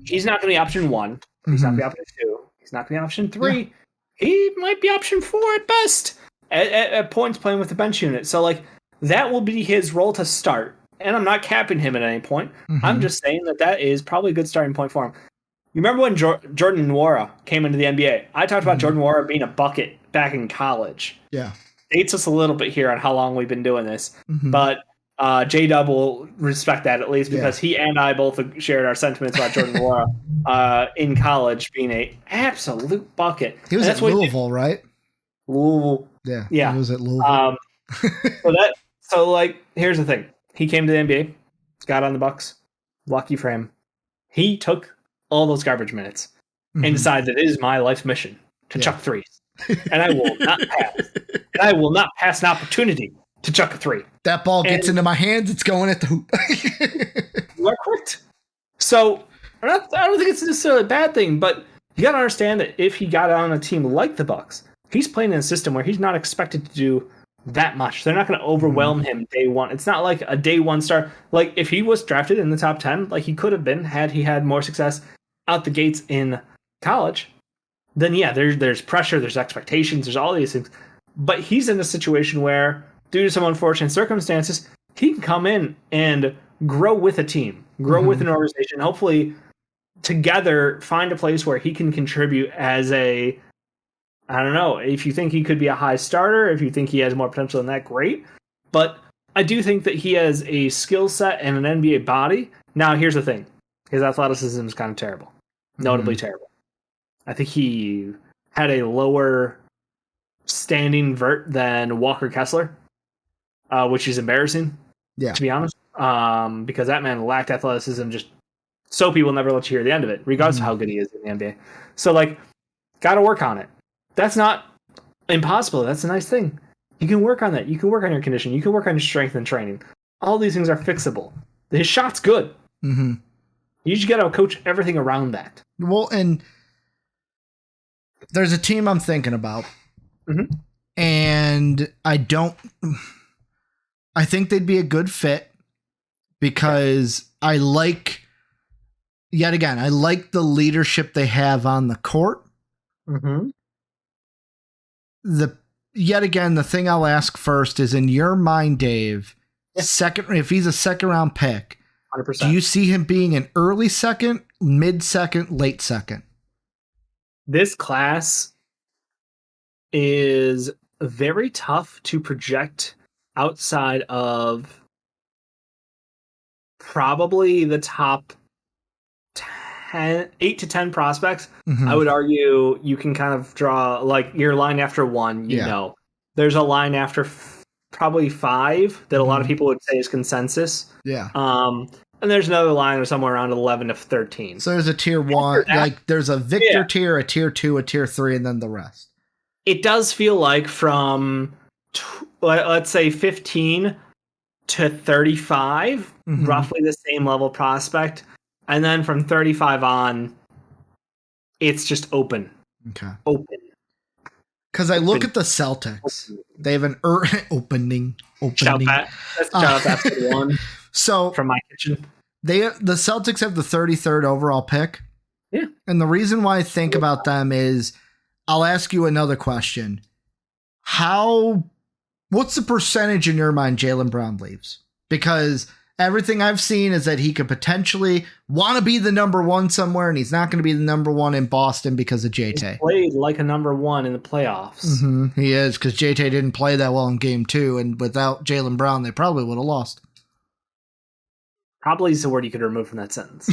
he's not going to be option 1. He's not going to be option 2. He's not going to be option 3. Yeah. He might be option 4 at best at points playing with the bench unit. So that will be his role to start. And I'm not capping him at any point. Mm-hmm. I'm just saying that is probably a good starting point for him. You remember when Jordan Nwora came into the NBA? I talked about Jordan Nwora being a bucket back in college. Yeah. Dates us a little bit here on how long we've been doing this. Mm-hmm. But J-Dub will respect that at least because he and I both shared our sentiments about Jordan Nwora in college being an absolute bucket. He was at Louisville, right? Louisville. Yeah. He was at Louisville. So here's the thing. He came to the NBA, got on the Bucks. Lucky for him. He took all those garbage minutes and decided that it is my life's mission to chuck threes. And I will not pass. And I will not pass an opportunity to chuck a three. That ball gets into my hands, it's going at the hoop. You are correct. So I don't think it's necessarily a bad thing, but you got to understand that if he got on a team like the Bucks, he's playing in a system where he's not expected to do that much. They're not going to overwhelm him day one. It's not like a day one start. Like if he was drafted in the top 10, like he could have been had he had more success out the gates in college, then yeah, there's pressure, there's expectations, there's all these things. But he's in a situation where, due to some unfortunate circumstances, he can come in and grow with a team, grow with an organization, hopefully together find a place where he can contribute as a, I don't know, if you think he could be a high starter, if you think he has more potential than that, great. But I do think that he has a skill set and an NBA body. Now, here's the thing. His athleticism is kind of terrible. Notably terrible. I think he had a lower standing vert than Walker Kessler, which is embarrassing, to be honest, because that man lacked athleticism. Just Soapy will never let you hear the end of it, regardless of how good he is in the NBA. So, like, got to work on it. That's not impossible. That's a nice thing. You can work on that. You can work on your conditioning. You can work on your strength and training. All these things are fixable. His shot's good. You just got to coach everything around that. Well, and there's a team I'm thinking about. And I think they'd be a good fit because I like the leadership they have on the court. The thing I'll ask first is, in your mind, Dave, if he's a second round pick, 100%. Do you see him being an early second, mid second, late second? This class is very tough to project outside of probably the top 8 to 10 prospects. I would argue you can kind of draw like your line after one, you know. There's a line after probably 5 that a lot of people would say is consensus. And there's another line of somewhere around 11 to 13. So there's a tier 1, like there's a Victor tier, a tier 2, a tier 3, and then the rest. It does feel like from, let's say, 15 to 35, roughly the same level prospect. And then from 35 on, it's just open. Open. Because I look at the Celtics. They have an opening. Shout out to one. So from my kitchen. The Celtics have the 33rd overall pick. Yeah. And the reason why I think about them is, I'll ask you another question. What's the percentage in your mind Jaylen Brown leaves? Because everything I've seen is that he could potentially want to be the number 1 somewhere, and he's not going to be the number 1 in Boston because of JT. He played like a number 1 in the playoffs. He is, because JT didn't play that well in game 2, and without Jaylen Brown, they probably would have lost. Probably is the word you could remove from that sentence.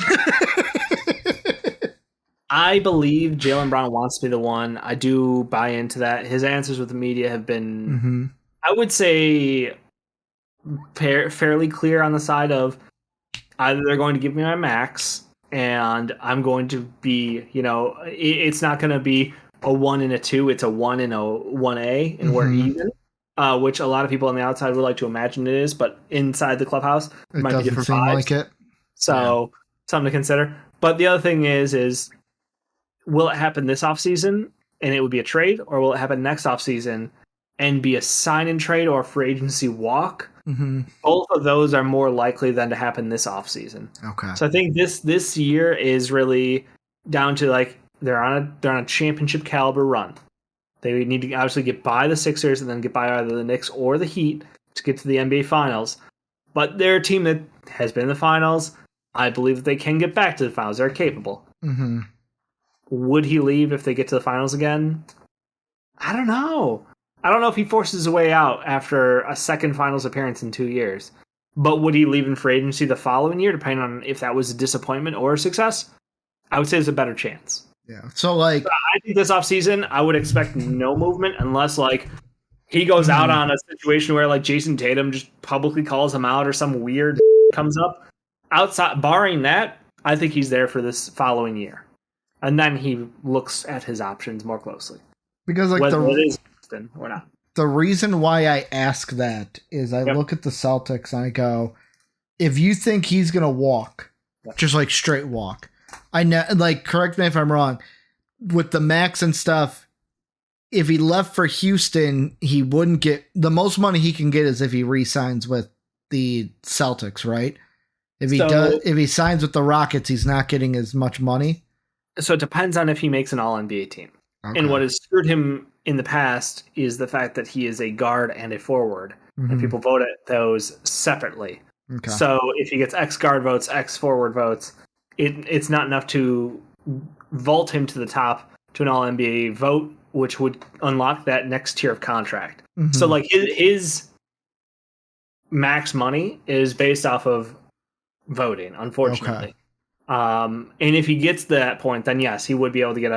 I believe Jaylen Brown wants to be the one. I do buy into that. His answers with the media have been, I would say, fairly clear on the side of either they're going to give me my max and I'm going to be, it's not going to be a 1 and a 2. It's a 1 and a 1A, and we're even. Which a lot of people on the outside would like to imagine it is, but inside the clubhouse, it might be different vibes. Like it. So something to consider. But the other thing is will it happen this offseason and it would be a trade, or will it happen next offseason and be a sign and trade or a free agency walk? Both of those are more likely than to happen this offseason. Okay. So I think this year is really down to like they're on a championship caliber run. They need to obviously get by the Sixers and then get by either the Knicks or the Heat to get to the NBA Finals. But they're a team that has been in the Finals. I believe that they can get back to the Finals. They're capable. Would he leave if they get to the Finals again? I don't know. I don't know if he forces his way out after a second Finals appearance in 2 years. But would he leave in free agency the following year, depending on if that was a disappointment or a success? I would say there's a better chance. Yeah. So I think this offseason, I would expect no movement unless he goes out on a situation where Jason Tatum just publicly calls him out or some weird comes up. Outside, barring that, I think he's there for this following year. And then he looks at his options more closely. Because whether it is Boston or not. The reason why I ask that is I look at the Celtics and I go, if you think he's going to walk, just straight walk, I know, correct me if I'm wrong, with the max and stuff, if he left for Houston, he wouldn't get the most money he can get is if he re-signs with the Celtics, right? If he signs with the Rockets, he's not getting as much money. So it depends on if he makes an All-NBA team. Okay. And what has screwed him in the past is the fact that he is a guard and a forward, and people vote at those separately. Okay. So if he gets X guard votes, X forward votes, it's not enough to vault him to the top to an All-NBA vote, which would unlock that next tier of contract. So like his max money is based off of voting, unfortunately. Okay. And if he gets to that point, then yes, he would be able to get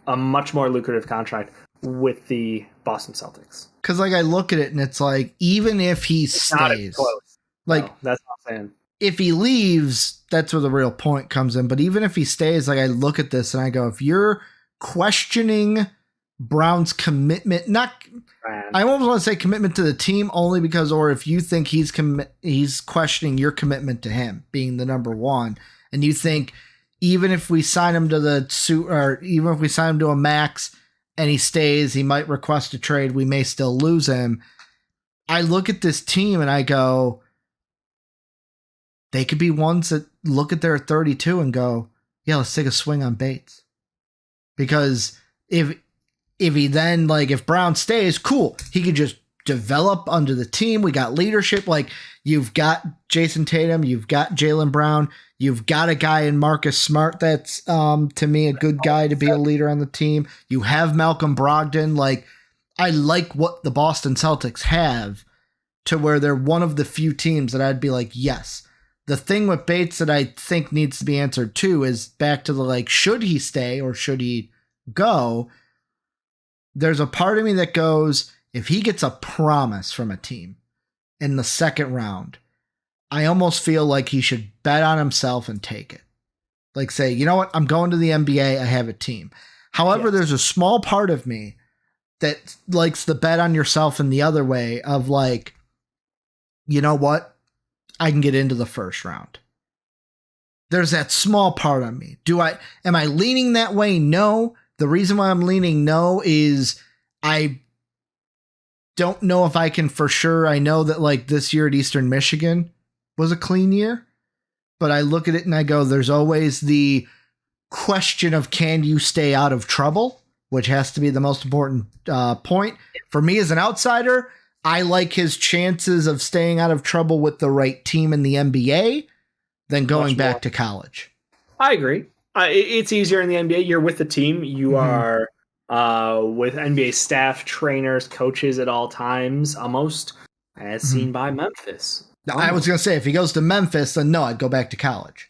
a much more lucrative contract with the Boston Celtics. Because like I look at it and it's like, even if he stays, like that's what I'm saying. If he leaves, that's where the real point comes in. But even if he stays, like I look at this and I go, if you're questioning Brown's commitment, I almost want to say commitment to the team only because, or if you think he's questioning your commitment to him being the number one, and you think even if we sign him to the suit, or even if we sign him to a max and he stays, he might request a trade, we may still lose him. I look at this team and I go, they could be ones that look at their 32 and go, yeah, let's take a swing on Bates. Because if he then, like, if Brown stays, cool, he could just develop under the team. We got leadership. Like, you've got Jason Tatum, you've got Jaylen Brown, you've got a guy in Marcus Smart that's, to me, a good guy to be a leader on the team. You have Malcolm Brogdon. Like, I like what the Boston Celtics have to where they're one of the few teams that I'd be like, yes. The thing with Bates that I think needs to be answered too is back to the, like, should he stay or should he go? There's a part of me that goes, if he gets a promise from a team in the second round, I almost feel like he should bet on himself and take it. Like, say, you know what? I'm going to the NBA. I have a team. However, There's a small part of me that likes the bet on yourself in the other way of, like, you know what? I can get into the first round. There's that small part of me. Am I leaning that way? No. The reason why I'm leaning no is I don't know if I can for sure. I know that, like, this year at Eastern Michigan was a clean year, but I look at it and I go, there's always the question of, can you stay out of trouble, which has to be the most important point. For me as an outsider, I like his chances of staying out of trouble with the right team in the NBA than going back to college. I agree. It's easier in the NBA. You're with the team. You are with NBA staff, trainers, coaches at all times, almost, as seen by Memphis. I was going to say, if he goes to Memphis, then no, I'd go back to college.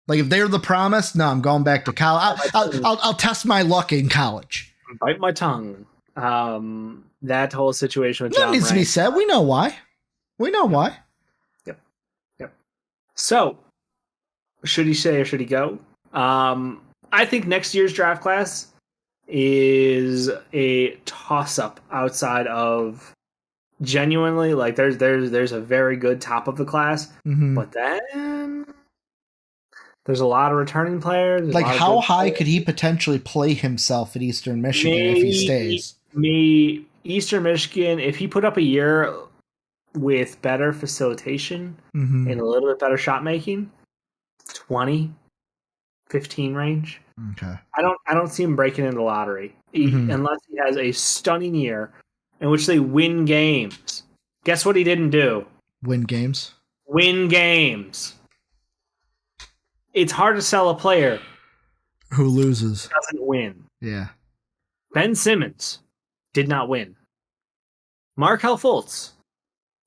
Like, if they're the promise, no, I'm going back to college. I'll test my luck in college. Bite my tongue. That whole situation with John needs to be said. We know why. Why. Yep. So, should he stay or should he go? I think next year's draft class is a toss-up outside of genuinely, like, there's a very good top of the class, but then there's a lot of returning players. Like, how high could he potentially play himself at Eastern Michigan if he stays? Eastern Michigan, if he put up a year with better facilitation and a little bit better shot making, 20, 15 range. Okay. I don't see him breaking in the lottery unless he has a stunning year in which they win games. Guess what he didn't do? Win games. It's hard to sell a player who loses, doesn't win. Yeah. Ben Simmons did not win. Markelle Fultz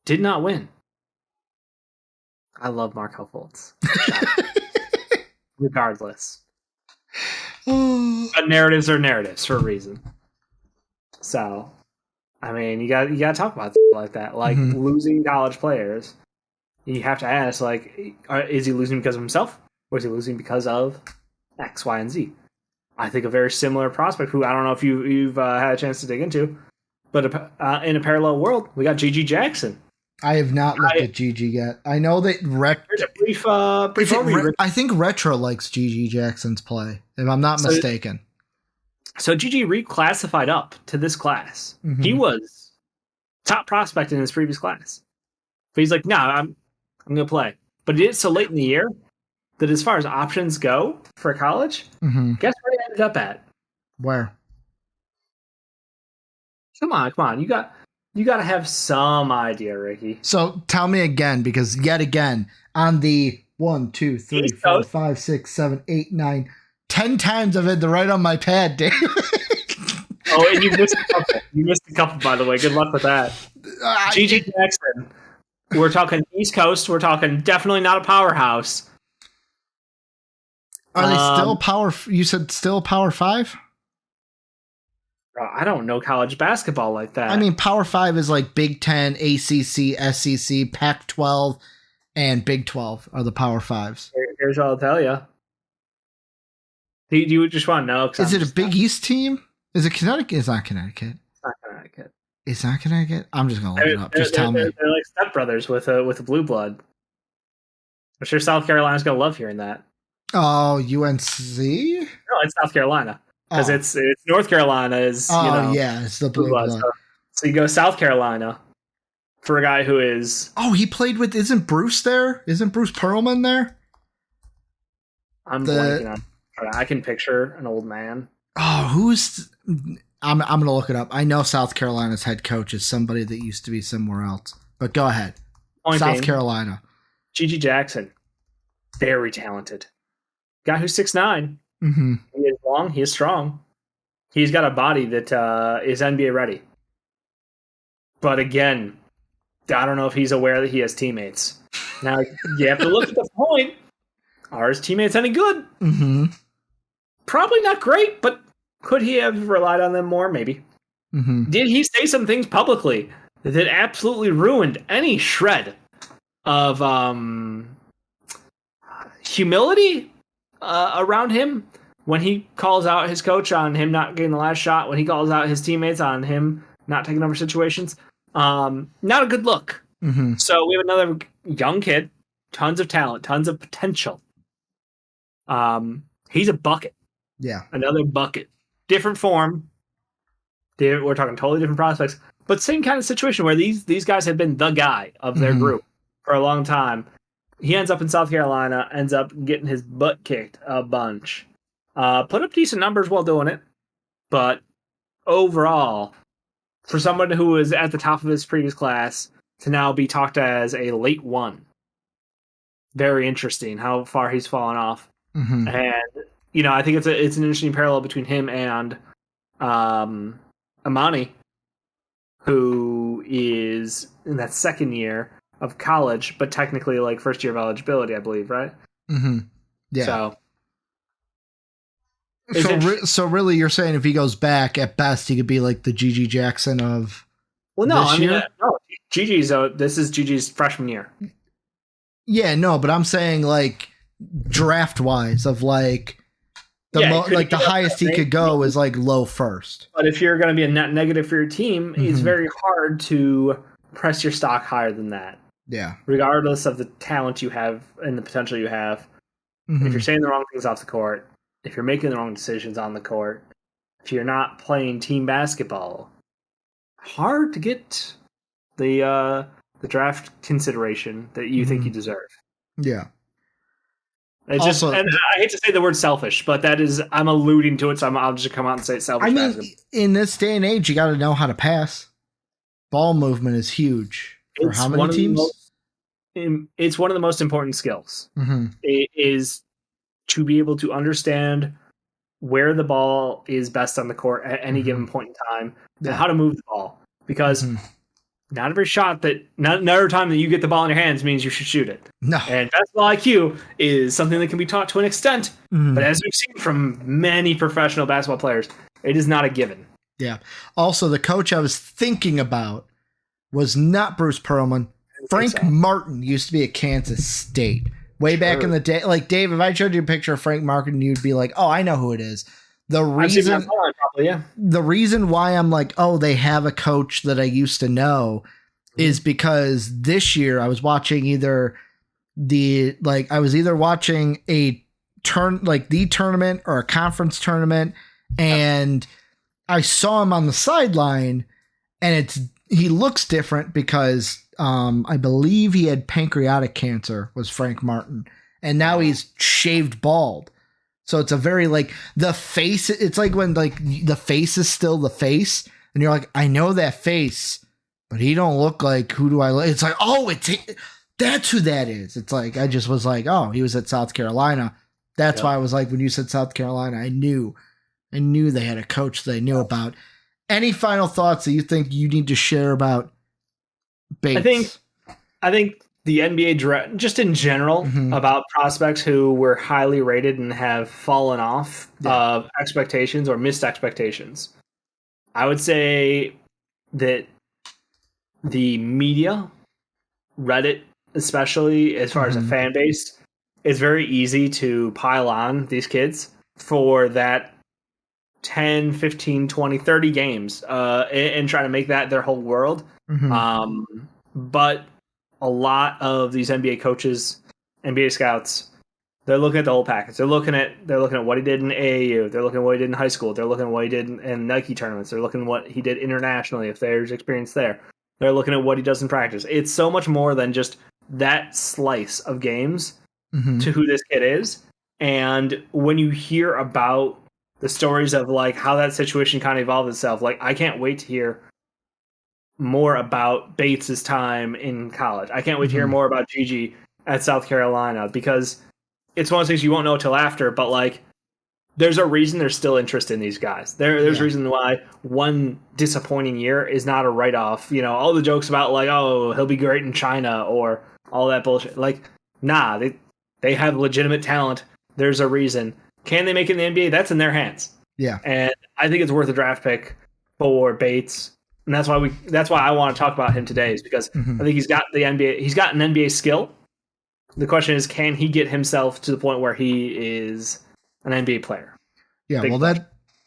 did not win. I love Markelle Fultz. Regardless. But narratives are narratives for a reason. So, I mean, you got to talk about stuff like that. Like, losing college players, you have to ask, like, is he losing because of himself? Or is he losing because of X, Y, and Z? I think a very similar prospect who I don't know if you've had a chance to dig into, but in a parallel world, we got Gigi Jackson. I have not looked at Gigi yet. I know that there's a brief overview. I think Retro likes Gigi Jackson's play, if I'm not mistaken. So GG reclassified up to this class. Mhm. He was top prospect in his previous class. But he's like, no, I'm going to play. But he did it so late in the year that as far as options go for college, guess where he ended up at? Where? Come on. You got to have some idea, Ricky. So tell me again, because yet again, on the 1, 2, 3, East 4, Coast. 5, 6, 7, 8, 9, 10 times I've had to write on my pad, Dave. Oh, and you missed a couple. You missed a couple, by the way. Good luck with that. GG Jackson. We're talking East Coast. We're talking definitely not a powerhouse. Are they still power? You said still Power 5? I don't know college basketball like that. I mean, Power 5 is like Big 10, ACC, SEC, Pac-12, and Big 12 are the Power 5s. Here's what I'll tell you. Do you just want to know? Is it a Big East team? Is it Connecticut? It's not Connecticut. It's not Connecticut. It's not Connecticut? I'm just going to look it up. Just tell me. They're like stepbrothers with a blue blood. I'm sure South Carolina's going to love hearing that. Oh, UNC? No, it's South Carolina. Because Oh. it's North Carolina is, yeah, it's the blue blood. So you go South Carolina for a guy who is... Oh, he played with... Isn't Bruce there? Isn't Bruce Perlman there? I'm blanking on... I can picture an old man. Oh, who's... I'm going to look it up. I know South Carolina's head coach is somebody that used to be somewhere else. But go ahead. South Carolina. GG Jackson. Very talented. Guy who's 6'9". Mm-hmm. He is long. He is strong. He's got a body that is NBA ready. But again, I don't know if he's aware that he has teammates. Now, you have to look at the point. Are his teammates any good? Mm-hmm. Probably not great, but could he have relied on them more? Maybe. Mm-hmm. Did he say some things publicly that absolutely ruined any shred of humility around him when he calls out his coach on him not getting the last shot, when he calls out his teammates on him not taking over situations? Not a good look. Mm-hmm. So we have another young kid, tons of talent, tons of potential. He's a bucket. Yeah. Another bucket. Different form. We're talking totally different prospects, but same kind of situation where these guys have been the guy of their group for a long time. He ends up in South Carolina, ends up getting his butt kicked a bunch. Put up decent numbers while doing it, but overall, for someone who was at the top of his previous class to now be talked as a late one, very interesting how far he's fallen off. Mm-hmm. And I think it's an interesting parallel between him and Emoni, who is in that second year of college, but technically like first year of eligibility, I believe, right? Mm-hmm. Yeah. So really, you're saying if he goes back, at best, he could be like the GG Jackson of this year? No, Gigi's. This is Gigi's freshman year. Yeah, no, but I'm saying like draft wise, of like the the highest he could go is like low first. But if you're going to be a net negative for your team, it's very hard to press your stock higher than that. Yeah, regardless of the talent you have and the potential you have. If you're saying the wrong things off the court, if you're making the wrong decisions on the court, if you're not playing team basketball, hard to get the draft consideration that you think you deserve. Yeah. It's also, and I hate to say the word selfish, but that is, I'm alluding to it, so I'll just come out and say it's selfish. I mean, in this day and age, you got to know how to pass. Ball movement is huge. For how many teams? It's one of the most important skills. It is to be able to understand where the ball is best on the court at any given point in time, and how to move the ball. Because not every time that you get the ball in your hands means you should shoot it. No. And basketball IQ is something that can be taught to an extent, but as we've seen from many professional basketball players, it is not a given. Yeah. Also, the coach I was thinking about was not Bruce Perlman. Frank Martin used to be at Kansas State way back in the day. Like, Dave, if I showed you a picture of Frank Martin, you'd be like, oh, I know who it is. The reason why I'm like, oh, they have a coach that I used to know is because this year I was watching either watching the tournament or a conference tournament, And I saw him on the sideline, and he looks different because I believe he had pancreatic cancer, was Frank Martin, and now he's shaved bald. So it's a very like the face. It's like when like the face is still the face, and you're like, I know that face, but he don't look like who do I like? It's like, oh, that's who that is. It's like I just was like, oh, he was at South Carolina. That's why I was like, when you said South Carolina, I knew they had a coach they knew about. Any final thoughts that you think you need to share about Bates? I think the NBA draft, just in general, about prospects who were highly rated and have fallen off of expectations or missed expectations. I would say that the media, Reddit especially, as far as a fan base, it's very easy to pile on these kids for that 10, 15, 20, 30 games and try to make that their whole world. But a lot of these NBA coaches, NBA scouts, they're looking at the whole package. They're looking at what he did in AAU. They're looking at what he did in high school. They're looking at what he did in Nike tournaments. They're looking at what he did internationally, if there's experience there. They're looking at what he does in practice. It's so much more than just that slice of games to who this kid is. And when you hear about the stories of like how that situation kind of evolved itself, like I can't wait to hear more about Bates' time in college. I can't wait to hear more about Gigi at South Carolina, because it's one of those things you won't know till after, but like there's a reason there's still interest in these guys. There's a reason why one disappointing year is not a write-off. You know, all the jokes about like, oh, he'll be great in China or all that bullshit. Like, nah, they have legitimate talent. There's a reason. Can they make it in the NBA? That's in their hands. Yeah. And I think it's worth a draft pick for Bates. And that's why I want to talk about him today, is because I think he's got an NBA skill. The question is, can he get himself to the point where he is an NBA player? Yeah,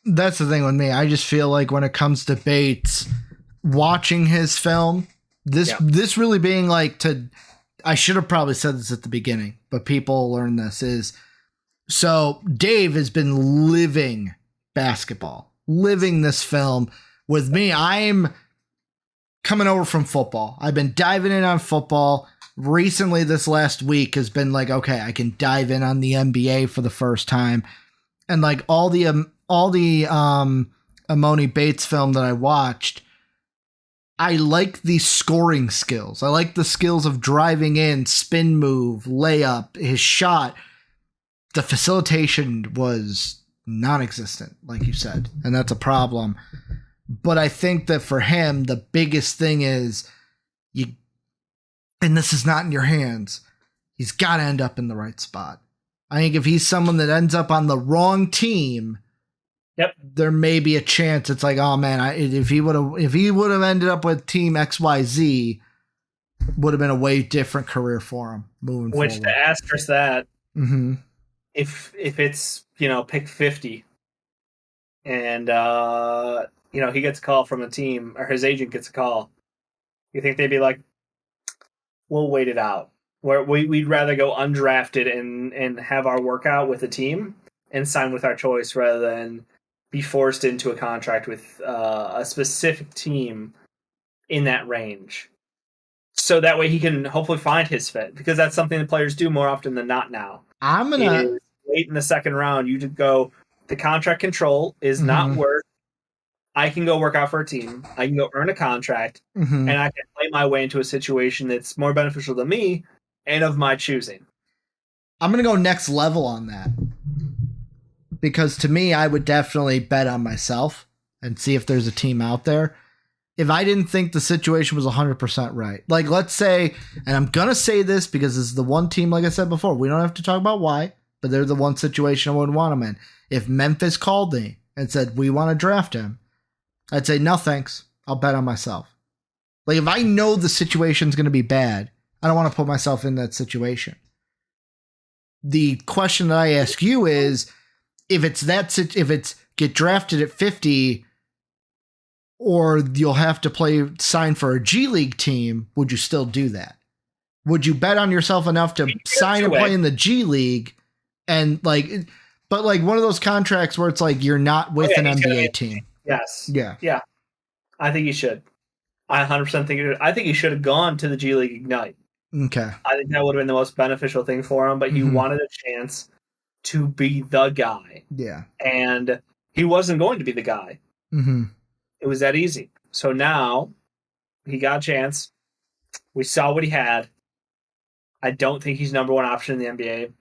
that's the thing with me. I just feel like when it comes to Bates, watching his film, this really being like I should have probably said this at the beginning, but people learn this is, so Dave has been living basketball, living this film with me. I'm coming over from football. I've been diving in on football. Recently, this last week has been like, okay, I can dive in on the NBA for the first time. And like all the Emoni Bates film that I watched, I like the scoring skills. I like the skills of driving in, spin move, layup, his shot. The facilitation was non-existent, like you said, and that's a problem. But I think that for him, the biggest thing is and this is not in your hands, he's got to end up in the right spot. I think if he's someone that ends up on the wrong team, there may be a chance it's like, oh man, if he would have ended up with team XYZ, would have been a way different career for him moving forward. Which, to asterisk that, if it's pick 50, and he gets a call from a team, or his agent gets a call, you think they'd be like, we'll wait it out. Where we'd rather go undrafted and have our workout with a team and sign with our choice rather than be forced into a contract with a specific team in that range. So that way he can hopefully find his fit, because that's something that players do more often than not now. Late in the second round, you just go, the contract control is not worth. I can go work out for a team. I can go earn a contract, and I can play my way into a situation that's more beneficial to me and of my choosing. I'm going to go next level on that, because to me, I would definitely bet on myself and see if there's a team out there. If I didn't think the situation was 100% right, like let's say, and I'm going to say this because this is the one team, like I said before, we don't have to talk about why, but they're the one situation I wouldn't want him in. If Memphis called me and said, we want to draft him, I'd say, no, thanks. I'll bet on myself. Like, if I know the situation's going to be bad, I don't want to put myself in that situation. The question that I ask you is, if it's get drafted at 50, or you'll have to sign for a G League team, would you still do that? Would you bet on yourself enough to sign and play in the G League? And like, But like one of those contracts where it's like you're not with an NBA team. Yes. Yeah. Yeah. I think he should. I 100% think he should have gone to the G League Ignite. Okay. I think that would have been the most beneficial thing for him, but he wanted a chance to be the guy. Yeah. And he wasn't going to be the guy. Mm-hmm. It was that easy. So now he got a chance. We saw what he had. I don't think he's number one option in the NBA.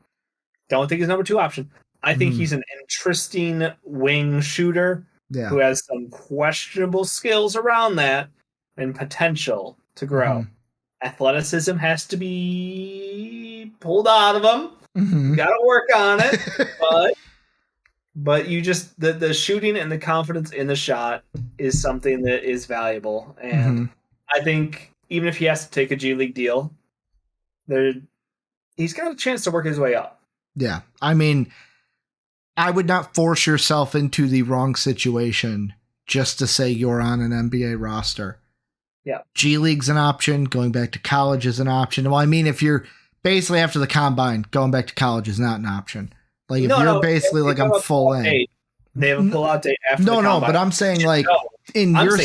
Don't think he's number two option. I think he's an interesting wing shooter who has some questionable skills around that and potential to grow. Athleticism has to be pulled out of him. You got to work on it. But you just, the shooting and the confidence in the shot is something that is valuable. And I think even if he has to take a G League deal, he's got a chance to work his way up. Yeah. I mean, I would not force yourself into the wrong situation just to say you're on an NBA roster. Yeah. G League's an option. Going back to college is an option. Well, I mean, if you're basically after the combine, going back to college is not an option. Like if you're basically like I'm full in. They have a pull-out date after the combine. No, but I'm saying like in your...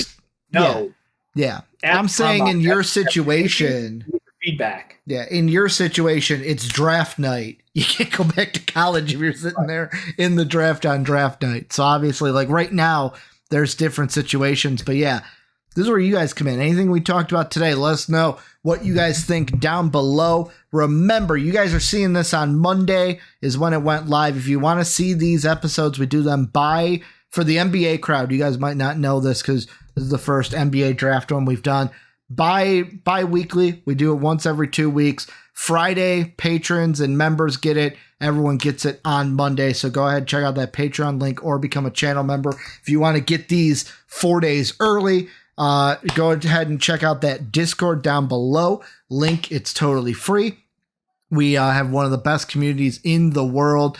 Yeah. I'm saying in your situation... Feedback. Yeah, in your situation, it's draft night. You can't go back to college if you're sitting there in the draft on draft night. So obviously, like right now, there's different situations. But yeah, this is where you guys come in. Anything we talked about today, let us know what you guys think down below. Remember, you guys are seeing this on Monday is when it went live. If you want to see these episodes, we do them for the NBA crowd. You guys might not know this because this is the first NBA draft one we've done. Bi-weekly. We do it once every 2 weeks. Friday, patrons and members get it. Everyone gets it on Monday. So go ahead, check out that Patreon link or become a channel member. If you want to get these 4 days early, go ahead and check out that Discord down below. Link, it's totally free. We have one of the best communities in the world.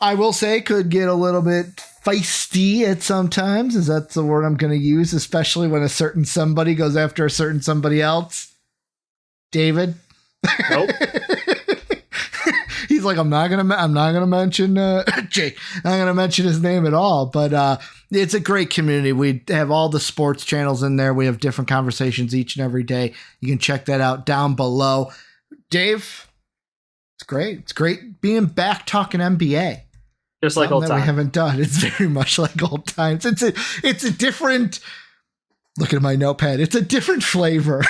I will say could get a little bit feisty at sometimes, is that the word I'm going to use, especially when a certain somebody goes after a certain somebody else. David? Nope. He's like, I'm not going to mention Jake. I'm not going to mention his name at all, but it's a great community. We have all the sports channels in there. We have different conversations each and every day. You can check that out down below. Dave, it's great. It's great being back talking NBA. Just like old times. We haven't done. It's very much like old times. It's a different. Look at my notepad. It's a different flavor.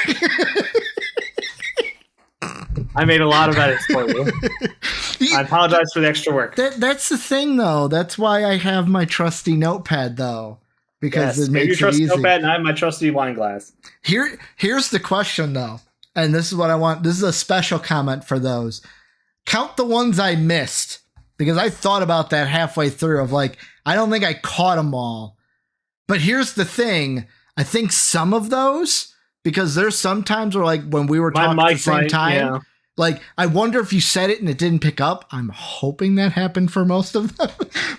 I made a lot of edits for you. I apologize for the extra work. That's the thing, though. That's why I have my trusty notepad, though, because it makes it easy. Notepad, and I have my trusty wine glass. Here's the question, though, and this is what I want. This is a special comment for those. Count the ones I missed. Because I thought about that halfway through of like, I don't think I caught them all. But here's the thing. I think some of those, because there's some times where like when we were talking at the same time, like I wonder if you said it and it didn't pick up. I'm hoping that happened for most of them.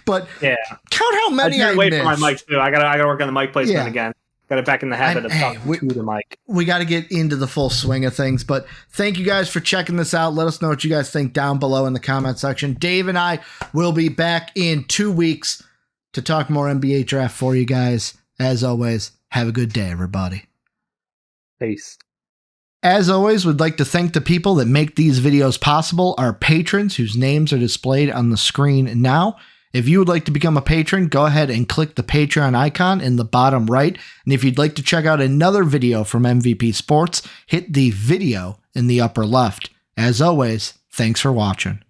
But count how many I wait missed. For my mic too. I gotta work on the mic placement again. Got it back in the habit of talking to the mic. We got to get into the full swing of things, but thank you guys for checking this out. Let us know what you guys think down below in the comment section. Dave and I will be back in 2 weeks to talk more NBA draft for you guys. As always, have a good day, everybody. Peace. As always, we'd like to thank the people that make these videos possible, our patrons whose names are displayed on the screen now. If you would like to become a patron, go ahead and click the Patreon icon in the bottom right. And if you'd like to check out another video from MVP Sports, hit the video in the upper left. As always, thanks for watching.